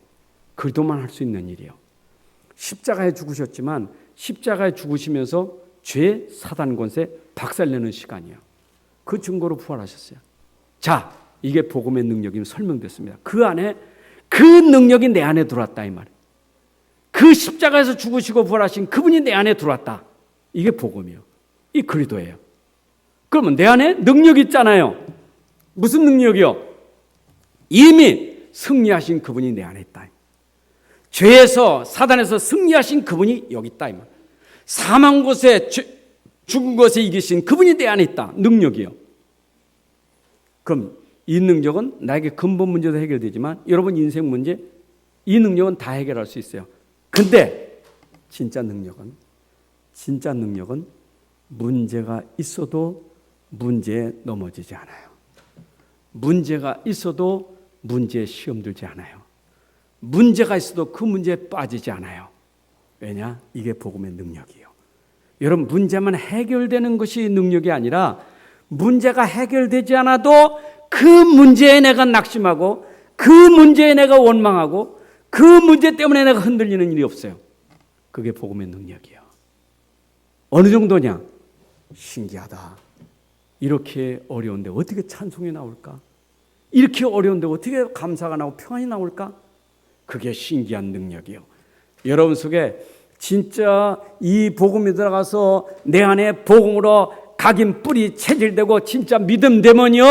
그리스도만 할 수 있는 일이요. 십자가에 죽으셨지만 십자가에 죽으시면서 죄, 사단 권세 박살내는 시간이요. 그 증거로 부활하셨어요. 자, 이게 복음의 능력이면 설명됐습니다. 그 안에 그 능력이 내 안에 들어왔다 이 말이에요. 그 십자가에서 죽으시고 부활하신 그분이 내 안에 들어왔다. 이게 복음이요. 이 그리스도예요. 그러면 내 안에 능력이 있잖아요. 무슨 능력이요? 이미 승리하신 그분이 내 안에 있다. 죄에서 사단에서 승리하신 그분이 여기 있다 이 말. 사망 곳에 죽은 것에 이기신 그분이 내 안에 있다. 능력이요. 그럼 이 능력은 나에게 근본 문제도 해결되지만 여러분 인생 문제, 이 능력은 다 해결할 수 있어요. 근데 진짜 능력은 문제가 있어도 문제에 넘어지지 않아요. 문제가 있어도 문제에 시험 들지 않아요. 문제가 있어도 그 문제에 빠지지 않아요. 왜냐? 이게 복음의 능력이에요. 여러분, 문제만 해결되는 것이 능력이 아니라 문제가 해결되지 않아도 그 문제에 내가 낙심하고 그 문제에 내가 원망하고 그 문제 때문에 내가 흔들리는 일이 없어요. 그게 복음의 능력이에요. 어느 정도냐? 신기하다. 이렇게 어려운데 어떻게 찬송이 나올까? 이렇게 어려운데 어떻게 감사가 나오고 평안이 나올까? 그게 신기한 능력이에요. 여러분 속에 진짜 이 복음이 들어가서 내 안에 복음으로 각인 뿌리 체질되고 진짜 믿음 되면요,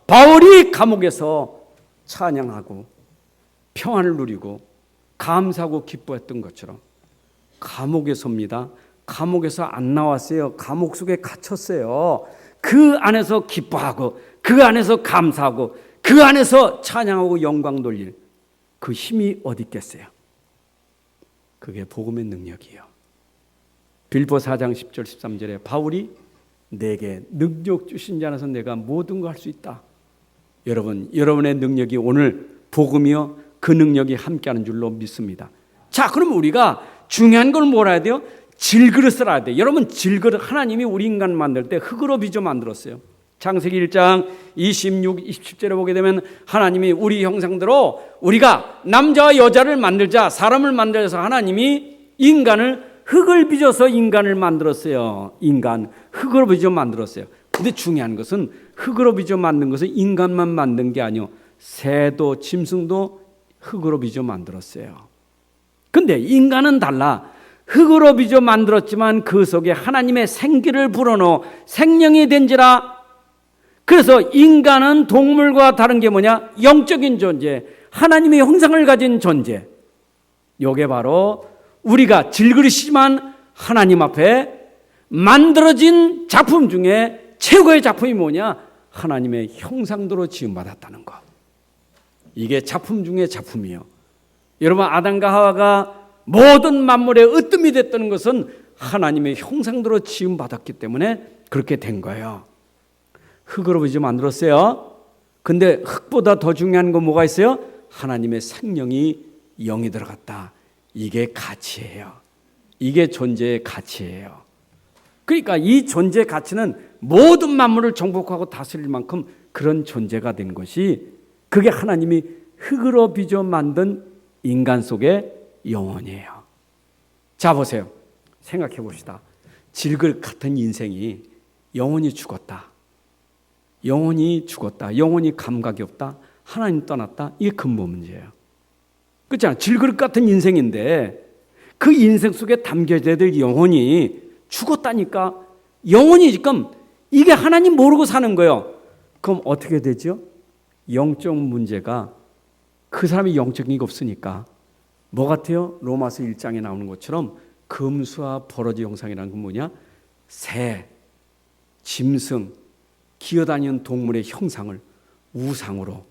바울이 감옥에서 찬양하고 평안을 누리고 감사하고 기뻐했던 것처럼 감옥에서입니다. 감옥에서 안 나왔어요. 감옥 속에 갇혔어요. 그 안에서 기뻐하고 그 안에서 감사하고 그 안에서 찬양하고 영광 돌릴 그 힘이 어디 있겠어요? 그게 복음의 능력이에요. 빌보 4장 10절 13절에 바울이 내게 능력 주신 자 안에서 내가 모든 걸 할 수 있다. 여러분, 여러분의 능력이 오늘 복음이요, 그 능력이 함께하는 줄로 믿습니다. 자, 그럼 우리가 중요한 걸 뭘 해야 돼요? 질그릇을 알아야 돼요. 여러분, 질그릇, 하나님이 우리 인간 만들 때 흙으로 빚어 만들었어요. 창세기 1장 26, 27절에 보게 되면 하나님이 우리 형상대로 우리가 남자와 여자를 만들자, 사람을 만들어서 하나님이 인간을 흙을 빚어서 인간을 만들었어요. 인간 흙으로 빚어 만들었어요. 근데 중요한 것은 흙으로 빚어 만든 것은 인간만 만든 게 아니요, 새도 짐승도 흙으로 빚어 만들었어요. 근데 인간은 달라. 흙으로 빚어 만들었지만 그 속에 하나님의 생기를 불어넣어 생명이 된지라. 그래서 인간은 동물과 다른 게 뭐냐? 영적인 존재, 하나님의 형상을 가진 존재. 이게 바로 우리가 질그릇이지만 하나님 앞에 만들어진 작품 중에 최고의 작품이 뭐냐? 하나님의 형상대로 지음받았다는 것. 이게 작품 중에 작품이에요. 여러분, 아담과 하와가 모든 만물의 으뜸이 됐다는 것은 하나님의 형상대로 지음받았기 때문에 그렇게 된 거예요. 흙으로 빚어 만들었어요. 근데 흙보다 더 중요한 건 뭐가 있어요? 하나님의 생명이 영이 들어갔다. 이게 가치예요. 이게 존재의 가치예요. 그러니까 이 존재의 가치는 모든 만물을 정복하고 다스릴 만큼 그런 존재가 된 것이, 그게 하나님이 흙으로 빚어 만든 인간 속의 영혼이에요. 자, 보세요. 생각해 봅시다. 질그릇 같은 인생이 영혼이 죽었다. 영혼이 죽었다. 영혼이 감각이 없다. 하나님 떠났다. 이게 근본 문제예요. 그렇잖아요. 질그릇 같은 인생인데 그 인생 속에 담겨져야 될 영혼이 죽었다니까. 영혼이 지금 이게 하나님 모르고 사는 거예요. 그럼 어떻게 되죠? 영적 문제가, 그 사람이 영적인 게 없으니까 뭐 같아요? 로마서 1장에 나오는 것처럼 금수와 버러지 형상이라는 건 뭐냐? 새, 짐승, 기어다니는 동물의 형상을 우상으로.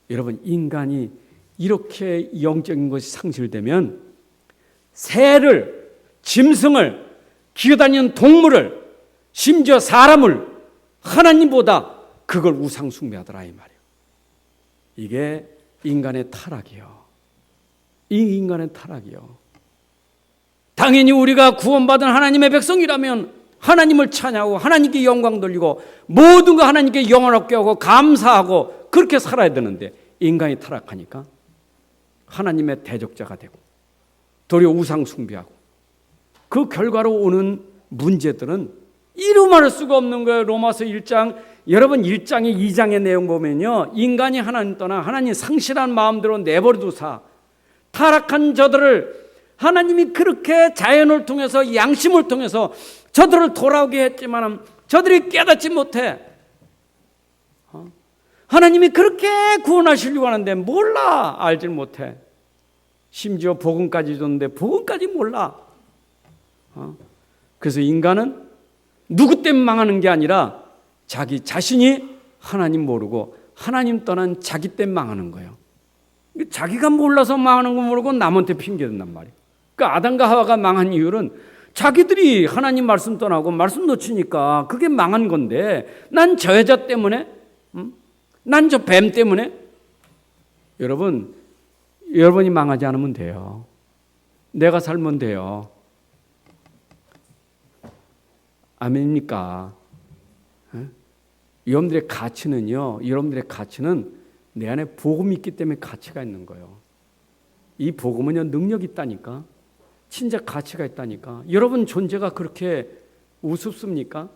여러분, 인간이 이렇게 영적인 것이 상실되면 새를, 짐승을, 기어다니는 동물을, 심지어 사람을 하나님보다 그걸 우상 숭배하더라 이 말이에요. 이게 인간의 타락이에요. 이 인간의 타락이에요. 당연히 우리가 구원받은 하나님의 백성이라면 하나님을 찬양하고 하나님께 영광 돌리고 모든 거 하나님께 영원하게 하고 감사하고 그렇게 살아야 되는데, 인간이 타락하니까 하나님의 대적자가 되고 도리어 우상 숭배하고, 그 결과로 오는 문제들은 이루 말할 수가 없는 거예요. 로마서 1장, 여러분 1장에 2장의 내용 보면요, 인간이 하나님 떠나 하나님 상실한 마음대로 내버려두사 타락한 저들을 하나님이 그렇게 자연을 통해서 양심을 통해서 저들을 돌아오게 했지만 저들이 깨닫지 못해. 하나님이 그렇게 구원하시려고 하는데 몰라. 알지 못해. 심지어 복음까지 줬는데 복음까지 몰라. 그래서 인간은 누구 때문에 망하는 게 아니라 자기 자신이 하나님 모르고 하나님 떠난 자기 때문에 망하는 거예요. 자기가 몰라서 망하는 거 모르고 남한테 핑계댄단 말이에요. 그러니까 아담과 하와가 망한 이유는 자기들이 하나님 말씀 떠나고 말씀 놓치니까 그게 망한 건데, 난 저 여자 때문에, 난 저 뱀 때문에, 여러분이 망하지 않으면 돼요. 내가 살면 돼요. 아멘입니까? 여러분들의 가치는 내 안에 복음이 있기 때문에 가치가 있는 거예요. 이 복음은요, 능력이 있다니까. 진짜 가치가 있다니까. 여러분 존재가 그렇게 우습습니까?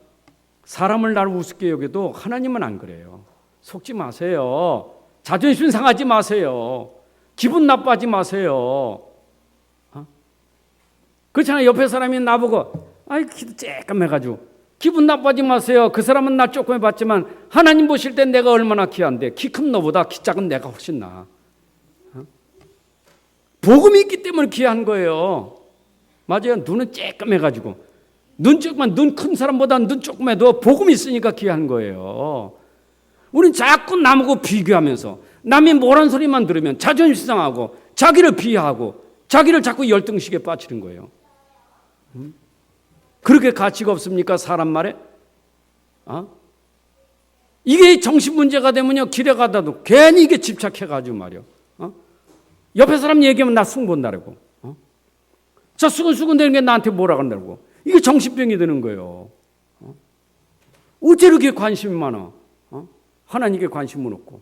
사람을 나를 우습게 여겨도 하나님은 안 그래요. 속지 마세요. 자존심 상하지 마세요. 기분 나빠하지 마세요. 그렇잖아요. 옆에 사람이 나보고 기도 쬐끔해가지고 기분 나빠하지 마세요. 그 사람은 나 조금 해봤지만 하나님 보실 때 내가 얼마나 귀한데 키 큰 너보다 키 작은 내가 훨씬 나아. 복음이 있기 때문에 귀한 거예요. 맞아요. 눈은 쬐끔해가지고 눈 큰 사람보다 눈 조금해도 복음이 있으니까 귀한 거예요. 우린 자꾸 남하고 비교하면서 남이 뭐란 소리만 들으면 자존심 상하고 자기를 비하하고 자기를 자꾸 열등식에 빠지는 거예요. 그렇게 가치가 없습니까? 사람 말에? 이게 정신 문제가 되면요, 길에 가다도 괜히 이게 집착해가지고 말이요. 옆에 사람 얘기하면 나 승본다라고. 저 수근수근 되는 게 나한테 뭐라 그런다고. 이게 정신병이 되는 거예요. 어째 이렇게 관심이 많아? 하나님께 관심은 없고.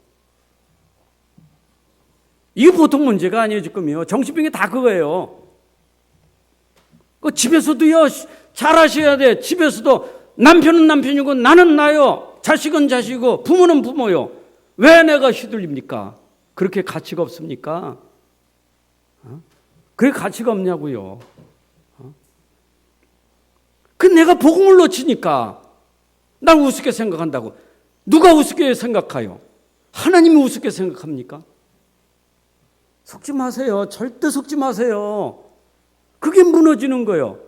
이게 보통 문제가 아니에요, 지금요. 정신병이 다 그거예요. 집에서도요, 잘하셔야 돼. 집에서도 남편은 남편이고 나는 나요. 자식은 자식이고 부모는 부모요. 왜 내가 휘둘립니까? 그렇게 가치가 없습니까? 그게 가치가 없냐고요. 그 내가 복음을 놓치니까 날 우습게 생각한다고. 누가 우습게 생각해요? 하나님이 우습게 생각합니까? 속지 마세요. 절대 속지 마세요. 그게 무너지는 거예요.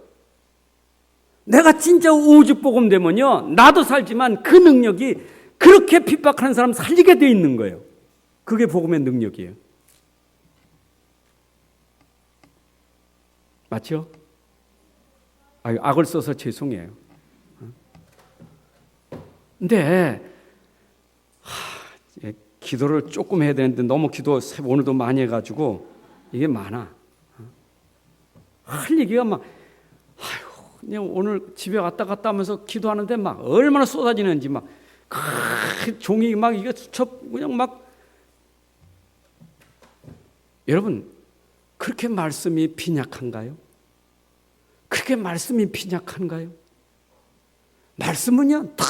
내가 진짜 오직 복음 되면요, 나도 살지만 그 능력이 그렇게 핍박하는 사람 살리게 돼 있는 거예요. 그게 복음의 능력이에요. 맞죠? 악을 써서 죄송해요. 근데 기도를 조금 해야 되는데 너무 기도 오늘도 많이 해가지고 이게 많아. 할 얘기가 막 그냥 오늘 집에 왔다 갔다 하면서 기도하는데 막 얼마나 쏟아지는지 막 종이 막 이게 그냥 막. 여러분, 그렇게 말씀이 빈약한가요? 그렇게 말씀이 빈약한가요? 말씀은요, 다.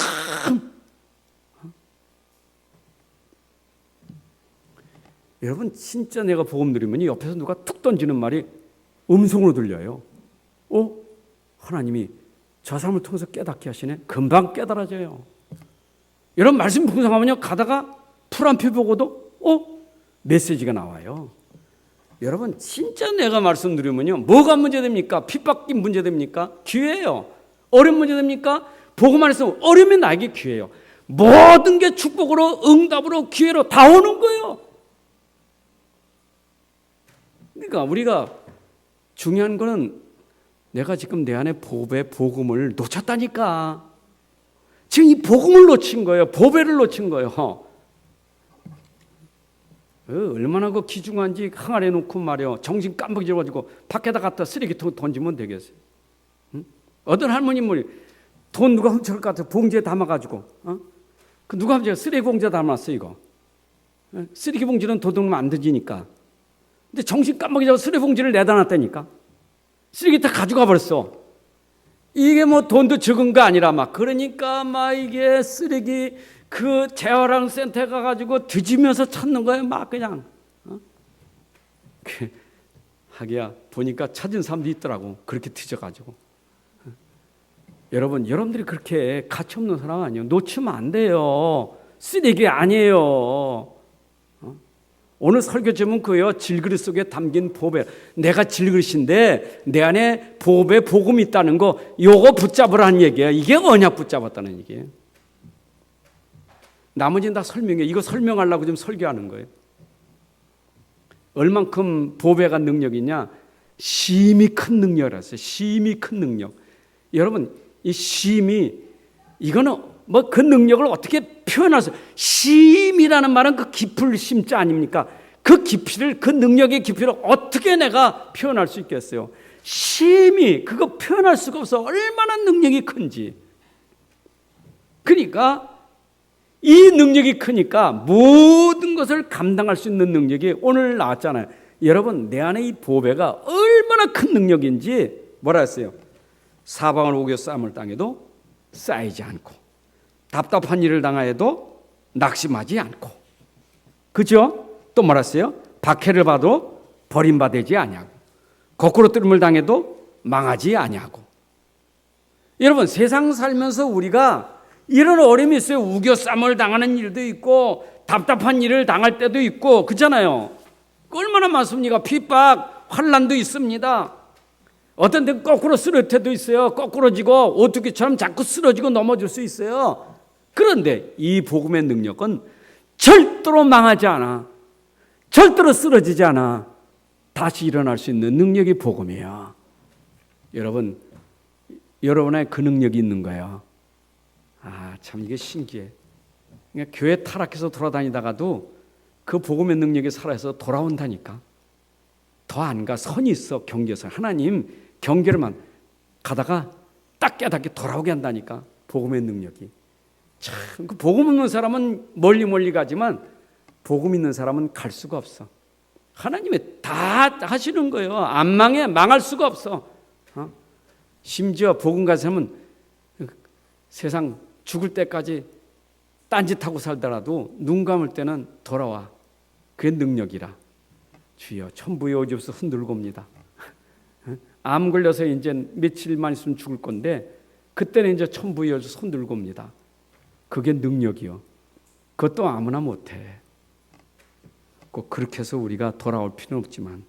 여러분, 진짜 내가 복음 드리면 옆에서 누가 툭 던지는 말이 음성으로 들려요. 하나님이 저 사람을 통해서 깨닫게 하시네. 금방 깨달아져요. 여러분, 말씀 풍성하면요, 가다가 풀 한 표 보고도 메시지가 나와요. 여러분, 진짜 내가 말씀 드리면요, 뭐가 문제됩니까? 핍박이 문제됩니까? 기회예요. 어려운 문제됩니까? 복음 안에서 어려움이 나에게 기회예요. 모든 게 축복으로, 응답으로, 기회로 다 오는 거예요. 그러니까 우리가 중요한 거는 내가 지금 내 안에 보배, 복음을 놓쳤다니까. 지금 이 복음을 놓친 거예요. 보배를 놓친 거예요. 얼마나 그 귀중한지 항아리에 놓고 말이요, 정신 깜빡이져가지고 밖에다 갖다 쓰레기통 던지면 되겠어요. 어떤 할머님이 돈 누가 훔쳐갈 것 같아 봉지에 담아가지고, 그 누가 훔쳐 쓰레기 봉지에 담았어 이거. 쓰레기 봉지는 도둑놈 안 드지니까. 근데 정신 깜빡이져서 쓰레기 봉지를 내다 놨다니까. 쓰레기 다 가져가 버렸어. 이게 뭐 돈도 적은 거 아니라 막. 그러니까 막 이게 쓰레기 그 재활용 센터에 가가지고 뒤지면서 찾는 거예요. 막 그냥. 하기야 보니까 찾은 사람도 있더라고. 그렇게 뒤져가지고. 여러분들이 그렇게 가치 없는 사람 아니에요. 놓치면 안 돼요. 쓰레기 아니에요. 오늘 설교 제목은 그예요. 질그릇 속에 담긴 보배. 내가 질그릇인데 내 안에 보배, 복음이 있다는 거, 요거 붙잡으라는 얘기예요. 이게 언약 붙잡았다는 얘기예요. 나머지는 다 설명해. 이거 설명하려고 좀 설교하는 거예요. 얼만큼 보배가 능력이냐? 심히 큰 능력이라서. 심히 큰 능력. 여러분, 이 심히, 이거는 뭐 그 능력을 어떻게 표현하세요? 심이라는 말은 그 깊을 심자 아닙니까? 그 깊이를, 그 능력의 깊이를 어떻게 내가 표현할 수 있겠어요? 심히 그거 표현할 수가 없어. 얼마나 능력이 큰지. 그러니까 이 능력이 크니까 모든 것을 감당할 수 있는 능력이 오늘 나왔잖아요. 여러분, 내 안에 이 보배가 얼마나 큰 능력인지 뭐라 했어요? 사방을 오겨 싸움을 당해도 쌓이지 않고, 답답한 일을 당하여도 낙심하지 않고, 그죠? 또 뭐라 했어요? 박해를 봐도 버림받지 아니하고, 거꾸로 뜨름을 당해도 망하지 아니하고. 여러분, 세상 살면서 우리가 이런 어려움이 있어요. 우겨 싸움을 당하는 일도 있고 답답한 일을 당할 때도 있고, 그렇잖아요. 얼마나 많습니까? 핍박, 환난도 있습니다. 어떤 데 거꾸로 쓰러질 때도 있어요. 거꾸로지고 오뚜기처럼 자꾸 쓰러지고 넘어질 수 있어요. 그런데 이 복음의 능력은 절대로 망하지 않아. 절대로 쓰러지지 않아. 다시 일어날 수 있는 능력이 복음이에요. 여러분, 여러분의 그 능력이 있는 거예요. 참 이게 신기해. 그러니까 교회 타락해서 돌아다니다가도 그 복음의 능력이 살아서 돌아온다니까. 더 안 가. 선이 있어. 경계선. 하나님 경계를만 가다가 딱 깨닫게 돌아오게 한다니까. 복음의 능력이. 참 그 복음 없는 사람은 멀리 가지만 복음 있는 사람은 갈 수가 없어. 하나님이 다 하시는 거예요. 안 망해. 망할 수가 없어. 심지어 복음 가진 사람은 세상 죽을 때까지 딴짓하고 살더라도 눈 감을 때는 돌아와. 그게 능력이라. 주여 천부여오옵소서 흔들고 옵니다. 암 걸려서 이제 며칠만 있으면 죽을 건데 그때는 이제 천부여오옵소서 흔들고 옵니다. 그게 능력이요. 그것도 아무나 못해. 꼭 그렇게 해서 우리가 돌아올 필요는 없지만.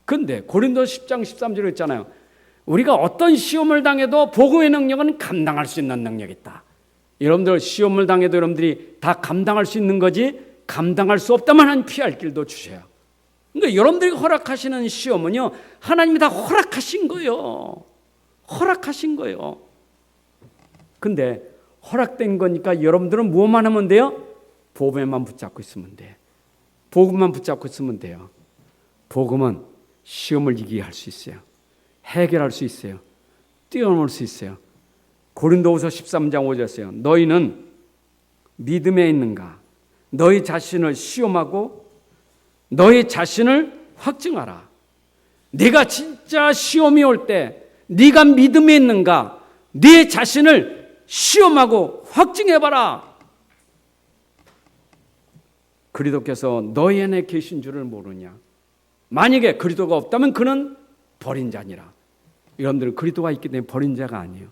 근데 고린도 10장 13절에 있잖아요. 우리가 어떤 시험을 당해도 복음의 능력은 감당할 수 있는 능력이 있다. 여러분들 시험을 당해도 여러분들이 다 감당할 수 있는 거지 감당할 수 없다만 한 피할 길도 주셔요. 그러니까 여러분들이 허락하시는 시험은요, 하나님이 다 허락하신 거예요. 허락하신 거예요. 근데 허락된 거니까 여러분들은 뭐만 하면 돼요? 복음에만 붙잡고 있으면 돼. 복음만 붙잡고 있으면 돼요. 복음은 시험을 이기게 할 수 있어요. 해결할 수 있어요. 뛰어넘을 수 있어요. 고린도후서 13장 5절에요. 너희는 믿음에 있는가? 너희 자신을 시험하고 너희 자신을 확증하라. 네가 진짜 시험이 올 때 네가 믿음에 있는가? 네 자신을 시험하고 확증해봐라. 그리스도께서 너희 안에 계신 줄을 모르냐? 만약에 그리스도가 없다면 그는 버린 자니라. 여러분들은 그리스도가 있기 때문에 버린 자가 아니에요.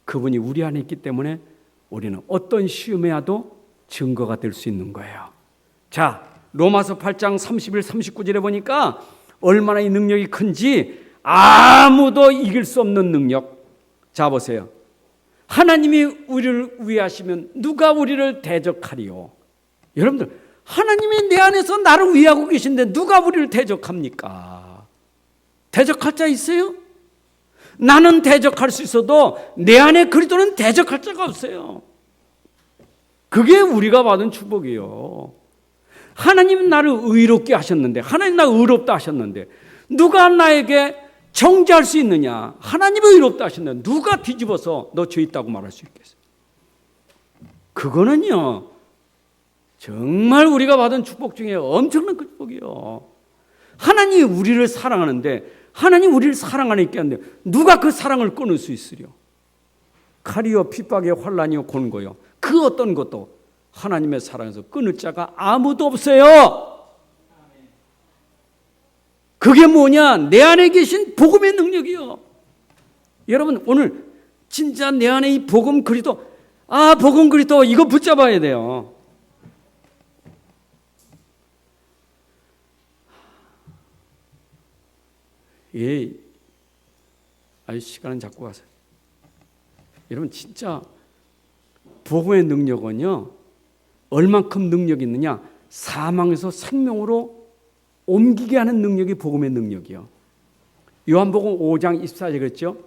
그분이 우리 안에 있기 때문에 우리는 어떤 시험에 와도 증거가 될 수 있는 거예요. 자, 로마서 8장 31, 39절에 보니까 얼마나 이 능력이 큰지 아무도 이길 수 없는 능력. 자, 보세요. 하나님이 우리를 위하시면 누가 우리를 대적하리요? 여러분들, 하나님이 내 안에서 나를 위하고 계신데 누가 우리를 대적합니까? 대적할 자 있어요? 나는 대적할 수 있어도 내 안에 그리스도는 대적할 자가 없어요. 그게 우리가 받은 축복이에요. 하나님 나를 의롭게 하셨는데, 하나님 나를 의롭다 하셨는데 누가 나에게 정죄할 수 있느냐? 하나님이 의롭다 하셨는데 누가 뒤집어서 너 죄 있다고 말할 수 있겠어요? 그거는요, 정말 우리가 받은 축복 중에 엄청난 축복이에요. 하나님이 우리를 사랑하는데, 하나님 우리를 사랑 안에 있게 하는데 누가 그 사랑을 끊을 수 있으려? 칼이요 핍박이요 환난이요 곤고요, 그 어떤 것도 하나님의 사랑에서 끊을 자가 아무도 없어요. 그게 뭐냐? 내 안에 계신 복음의 능력이요. 여러분, 오늘 진짜 내 안에 이 복음 그리스도, 복음 그리스도 이거 붙잡아야 돼요. 예, 시간은 자꾸 가세요. 여러분, 진짜 복음의 능력은요, 얼만큼 능력이 있느냐? 사망에서 생명으로 옮기게 하는 능력이 복음의 능력이요. 요한복음 5장 24절 그랬죠?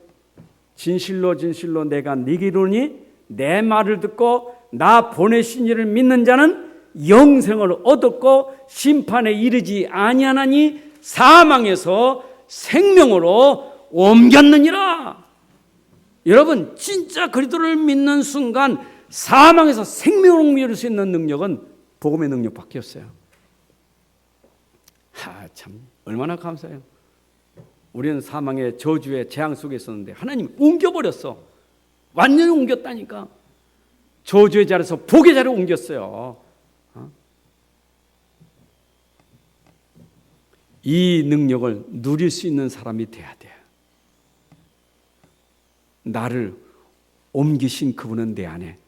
진실로 진실로 내가 네게 이르노니 내 말을 듣고 나 보내신 이를 믿는 자는 영생을 얻었고 심판에 이르지 아니하나니 사망에서 생명으로 옮겼느니라. 여러분, 진짜 그리스도를 믿는 순간 사망에서 생명으로 옮길 수 있는 능력은 복음의 능력밖에 없어요. 참 얼마나 감사해요. 우리는 사망의 저주의 재앙 속에 있었는데 하나님 옮겨버렸어. 완전히 옮겼다니까. 저주의 자리에서 복의 자리로 옮겼어요. 이 능력을 누릴 수 있는 사람이 돼야 돼요. 나를 옮기신 그분은 내 안에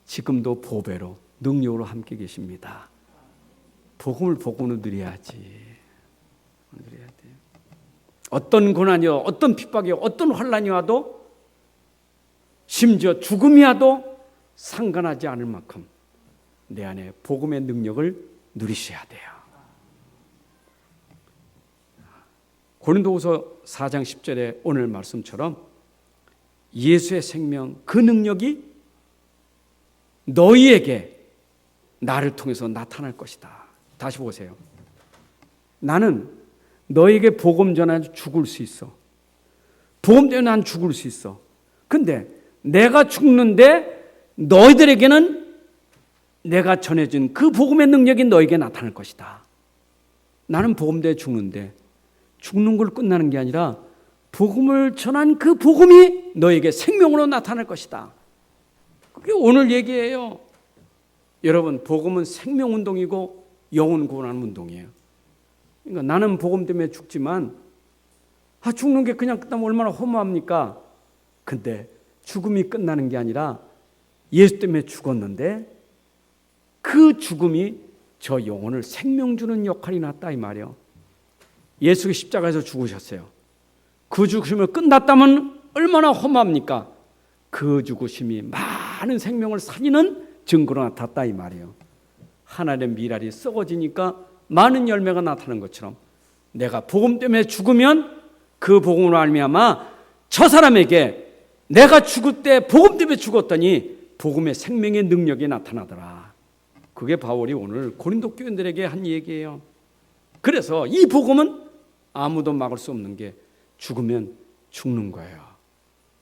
지금도 보배로 능력으로 함께 계십니다. 복음으로 누려야지. 누려야 돼요. 어떤 고난이요, 어떤 핍박이요, 어떤 환난이 와도 심지어 죽음이 와도 상관하지 않을 만큼 내 안에 복음의 능력을 누리셔야 돼요. 고린도후서 4장 10절에 오늘 말씀처럼 예수의 생명, 그 능력이 너희에게 나를 통해서 나타날 것이다. 다시 보세요. 나는 너에게 복음 전하여 죽을 수 있어. 복음 때문에 난 죽을 수 있어. 근데 내가 죽는데 너희들에게는 내가 전해준 그 복음의 능력이 너에게 나타날 것이다. 나는 복음 때문에 죽는데 죽는 걸 끝나는 게 아니라 복음을 전한 그 복음이 너에게 생명으로 나타날 것이다. 그게 오늘 얘기예요. 여러분, 복음은 생명운동이고 영혼 구원하는 운동이에요. 그러니까 나는 복음 때문에 죽지만 죽는 게 그냥 끝나면 얼마나 허무합니까? 근데 죽음이 끝나는 게 아니라 예수 때문에 죽었는데 그 죽음이 저 영혼을 생명 주는 역할이 났다 이 말이에요. 예수가 십자가에서 죽으셨어요. 그 죽으심을 끝났다면 얼마나 험합니까? 그 죽으심이 많은 생명을 살리는 증거로 나타났다 이 말이에요. 하나의 밀알이 썩어지니까 많은 열매가 나타나는 것처럼 내가 복음 때문에 죽으면 그 복음으로 말미암아 저 사람에게 내가 죽을 때 복음 때문에 죽었더니 복음의 생명의 능력이 나타나더라. 그게 바울이 오늘 고린도 교인들에게 한 얘기예요. 그래서 이 복음은 아무도 막을 수 없는 게 죽으면 죽는 거예요.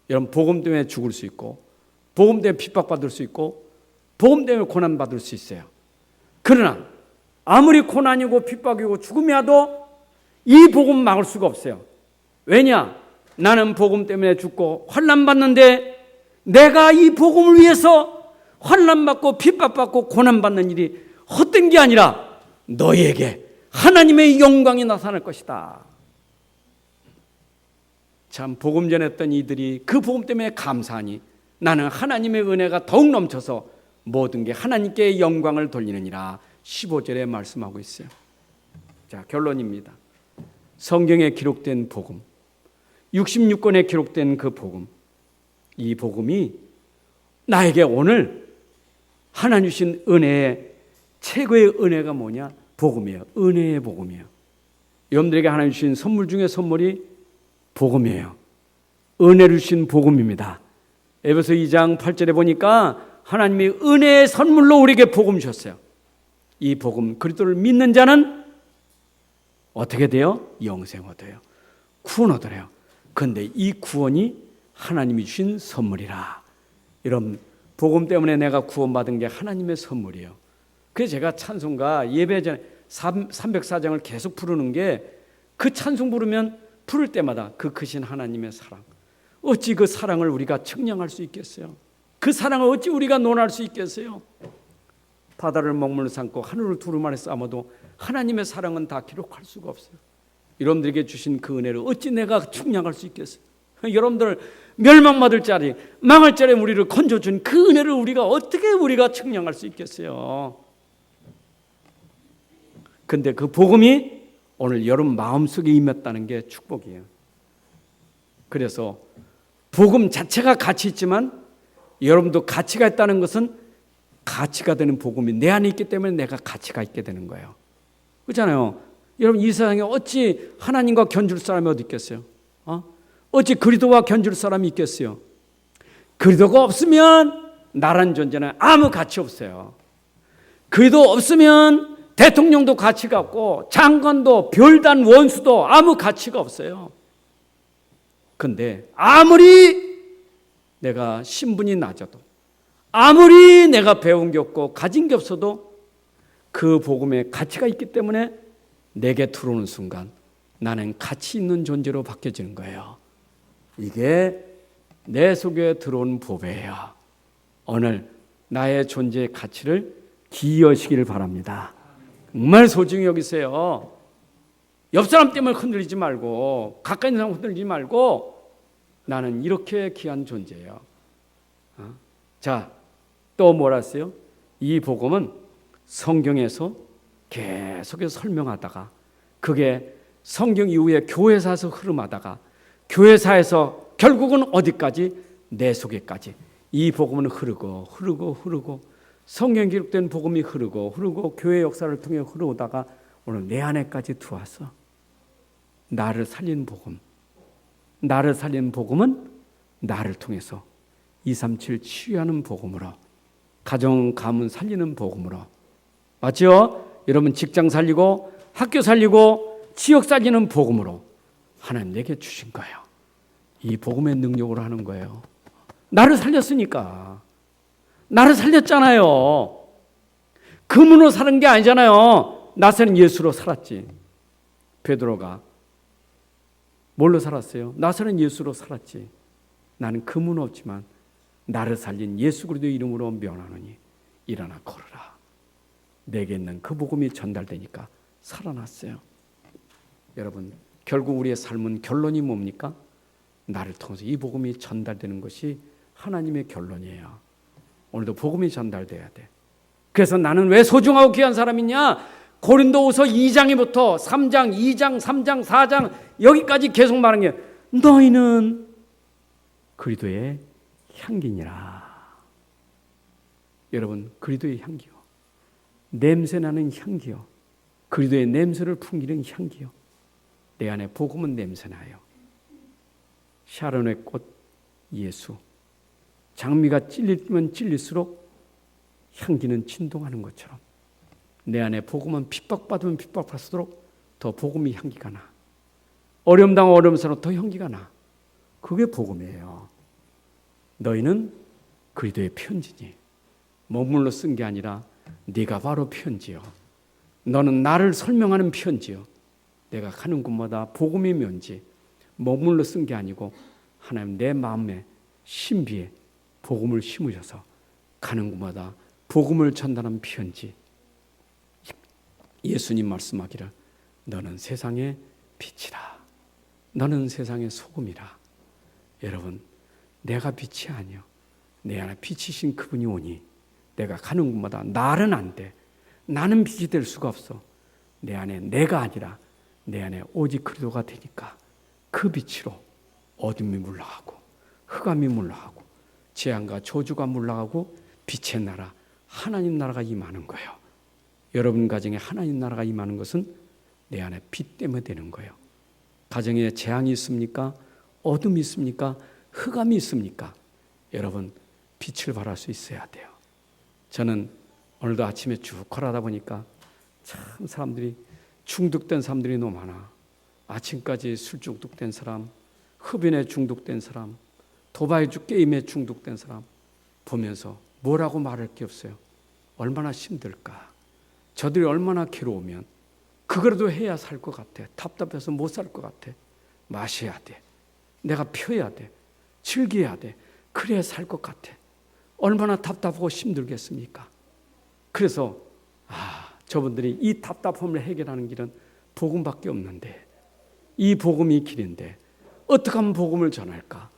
여러분, 복음 때문에 죽을 수 있고 복음 때문에 핍박받을 수 있고 복음 때문에 고난받을 수 있어요. 그러나 아무리 고난이고 핍박이고 죽음이 와도 이 복음 막을 수가 없어요. 왜냐? 나는 복음 때문에 죽고 환난받는데 내가 이 복음을 위해서 환난받고 핍박받고 고난받는 일이 헛된 게 아니라 너희에게 하나님의 영광이 나타날 것이다. 참 복음 전했던 이들이 그 복음 때문에 감사하니 나는 하나님의 은혜가 더욱 넘쳐서 모든 게 하나님께 영광을 돌리느니라. 15절에 말씀하고 있어요. 자, 결론입니다. 성경에 기록된 복음, 66권에 기록된 그 복음, 이 복음이 나에게 오늘 하나님 주신 은혜의 최고의 은혜가 뭐냐? 복음이에요. 은혜의 복음이에요. 여러분들에게 하나님 주신 선물 중에 선물이 복음이에요. 은혜를 주신 복음입니다. 에베소 2장 8절에 보니까 하나님이 은혜의 선물로 우리에게 복음 주셨어요. 이 복음, 그리스도를 믿는 자는 어떻게 돼요? 영생 얻어요. 구원 얻어요. 그런데 이 구원이 하나님이 주신 선물이라. 여러분, 복음 때문에 내가 구원받은 게 하나님의 선물이에요. 그래서 제가 찬송가 예배 전에 304장을 계속 부르는 게 그 찬송 부르면 부를 때마다 그 크신 하나님의 사랑, 어찌 그 사랑을 우리가 측량할 수 있겠어요? 그 사랑을 어찌 우리가 논할 수 있겠어요? 바다를 먹물로 삼고 하늘을 두루마리 쌓아도 하나님의 사랑은 다 기록할 수가 없어요. 여러분들에게 주신 그 은혜를 어찌 내가 측량할 수 있겠어요? 여러분들 멸망받을 자리, 망할 자리에 우리를 건져준 그 은혜를 우리가 측량할 수 있겠어요? 근데 그 복음이 오늘 여러분 마음속에 임했다는 게 축복이에요. 그래서 복음 자체가 가치 있지만 여러분도 가치가 있다는 것은 가치가 되는 복음이 내 안에 있기 때문에 내가 가치가 있게 되는 거예요. 그렇잖아요. 여러분, 이 세상에 어찌 하나님과 견줄 사람이 어디 있겠어요? 어찌 그리스도와 견줄 사람이 있겠어요? 그리스도가 없으면 나란 존재는 아무 가치 없어요. 그래도 없으면 대통령도 가치가 없고 장관도 별단 원수도 아무 가치가 없어요. 근데 아무리 내가 신분이 낮아도 아무리 내가 배운 게 없고 가진 게 없어도 그 복음에 가치가 있기 때문에 내게 들어오는 순간 나는 가치 있는 존재로 바뀌어지는 거예요. 이게 내 속에 들어온 보배예요. 오늘 나의 존재의 가치를 기여하시기를 바랍니다. 정말 소중히 여기세요. 옆 사람 때문에 흔들리지 말고 가까이 있는 사람 흔들리지 말고 나는 이렇게 귀한 존재예요. 자, 또 뭐라 했어요? 이 복음은 성경에서 계속해서 설명하다가 그게 성경 이후에 교회사에서 흐름하다가 교회사에서 결국은 어디까지? 내 속에까지 이 복음은 흐르고 성경 기록된 복음이 흐르고 교회 역사를 통해 흐르다가 오늘 내 안에까지 들어와서 나를 살린 복음, 나를 살린 복음은 나를 통해서 237 치유하는 복음으로 가정 가문 살리는 복음으로 맞죠? 여러분 직장 살리고 학교 살리고 지역 살리는 복음으로 하나님 내게 주신 거예요. 이 복음의 능력으로 하는 거예요. 나를 살렸으니까. 나를 살렸잖아요. 금으로 사는 게 아니잖아요. 나사는 예수로 살았지. 베드로가 뭘로 살았어요? 나사는 예수로 살았지. 나는 금은 없지만 나를 살린 예수 그리스도의 이름으로 면하노니 일어나 걸으라. 내게 있는 그 복음이 전달되니까 살아났어요. 여러분 결국 우리의 삶은 결론이 뭡니까? 나를 통해서 이 복음이 전달되는 것이 하나님의 결론이에요. 오늘도 복음이 전달돼야 돼. 그래서 나는 왜 소중하고 귀한 사람이냐? 고린도후서 2장부터 3장, 2장, 3장, 4장 여기까지 계속 말하는 게 너희는 그리스도의 향기니라. 여러분 그리스도의 향기요. 냄새나는 향기요. 그리스도의 냄새를 풍기는 향기요. 내 안에 복음은 냄새나요. 샤론의 꽃 예수. 장미가 찔리면 찔릴수록 향기는 진동하는 것처럼 내 안에 복음은 핍박받으면 핍박받을수록 더 복음이 향기가 나. 어려움당 어려움수록 더 향기가 나. 그게 복음이에요. 너희는 그리스도의 편지니. 먹물로 쓴 게 아니라 네가 바로 편지요. 너는 나를 설명하는 편지요. 내가 가는 곳마다 복음이 면지. 먹물로 쓴 게 아니고 하나님 내 마음에 신비에 복음을 심으셔서 가는 곳마다 복음을 전달하는 편지. 예수님 말씀하기를 너는 세상의 빛이라. 너는 세상의 소금이라. 여러분 내가 빛이 아니요. 내 안에 빛이신 그분이 오니 내가 가는 곳마다 나는 안 돼. 나는 빛이 될 수가 없어. 내 안에 내가 아니라 내 안에 오직 그리스도가 되니까 그 빛으로 어둠이 물러가고 흑암이 물러가고 재앙과 저주가 물러가고 빛의 나라 하나님 나라가 임하는 거예요. 여러분 가정에 하나님 나라가 임하는 것은 내 안에 빛 때문에 되는 거예요. 가정에 재앙이 있습니까? 어둠이 있습니까? 흑암이 있습니까? 여러분 빛을 발할 수 있어야 돼요. 저는 오늘도 아침에 쭉 걸어다 보니까 참 사람들이 중독된 사람들이 너무 많아. 아침까지 술 중독된 사람, 흡연에 중독된 사람, 도바이 게임에 중독된 사람 보면서 뭐라고 말할 게 없어요. 얼마나 힘들까. 저들이 얼마나 괴로우면 그거라도 해야 살 것 같아. 답답해서 못 살 것 같아. 마셔야 돼. 내가 펴야 돼. 즐겨야 돼. 그래야 살 것 같아. 얼마나 답답하고 힘들겠습니까? 그래서 저분들이 이 답답함을 해결하는 길은 복음밖에 없는데 이 복음이 길인데 어떻게 하면 복음을 전할까?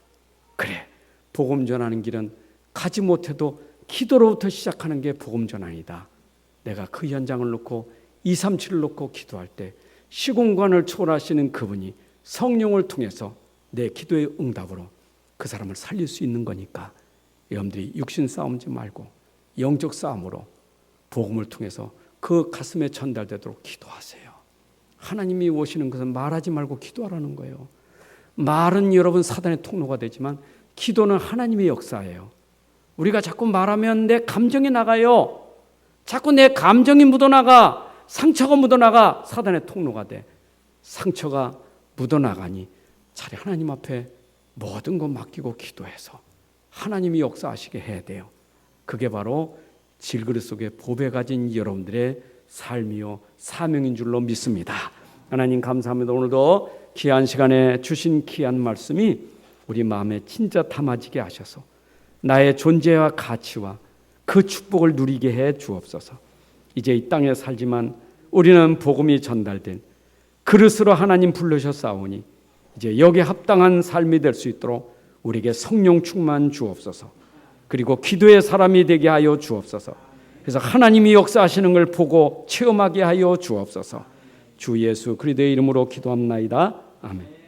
그래, 복음 전하는 길은 가지 못해도 기도로부터 시작하는 게 복음 전환이다. 내가 그 현장을 놓고 237을 놓고 기도할 때 시공간을 초월하시는 그분이 성령을 통해서 내 기도의 응답으로 그 사람을 살릴 수 있는 거니까 여러분들이 육신 싸움지 말고 영적 싸움으로 복음을 통해서 그 가슴에 전달되도록 기도하세요. 하나님이 오시는 것은 말하지 말고 기도하라는 거예요. 말은 여러분 사단의 통로가 되지만 기도는 하나님의 역사예요. 우리가 자꾸 말하면 내 감정이 나가요. 자꾸 내 감정이 묻어나가, 상처가 묻어나가 사단의 통로가 돼. 상처가 묻어나가니 차라리 하나님 앞에 모든 것 맡기고 기도해서 하나님이 역사하시게 해야 돼요. 그게 바로 질그릇 속에 보배 가진 여러분들의 삶이요 사명인 줄로 믿습니다. 하나님 감사합니다. 오늘도 귀한 시간에 주신 귀한 말씀이 우리 마음에 진짜 담아지게 하셔서 나의 존재와 가치와 그 축복을 누리게 해 주옵소서. 이제 이 땅에 살지만 우리는 복음이 전달된 그릇으로 하나님 부르셨사오니 이제 여기에 합당한 삶이 될 수 있도록 우리에게 성령 충만 주옵소서. 그리고 기도의 사람이 되게 하여 주옵소서. 그래서 하나님이 역사하시는 걸 보고 체험하게 하여 주옵소서. 주 예수 그리스도의 이름으로 기도합나이다. 아멘.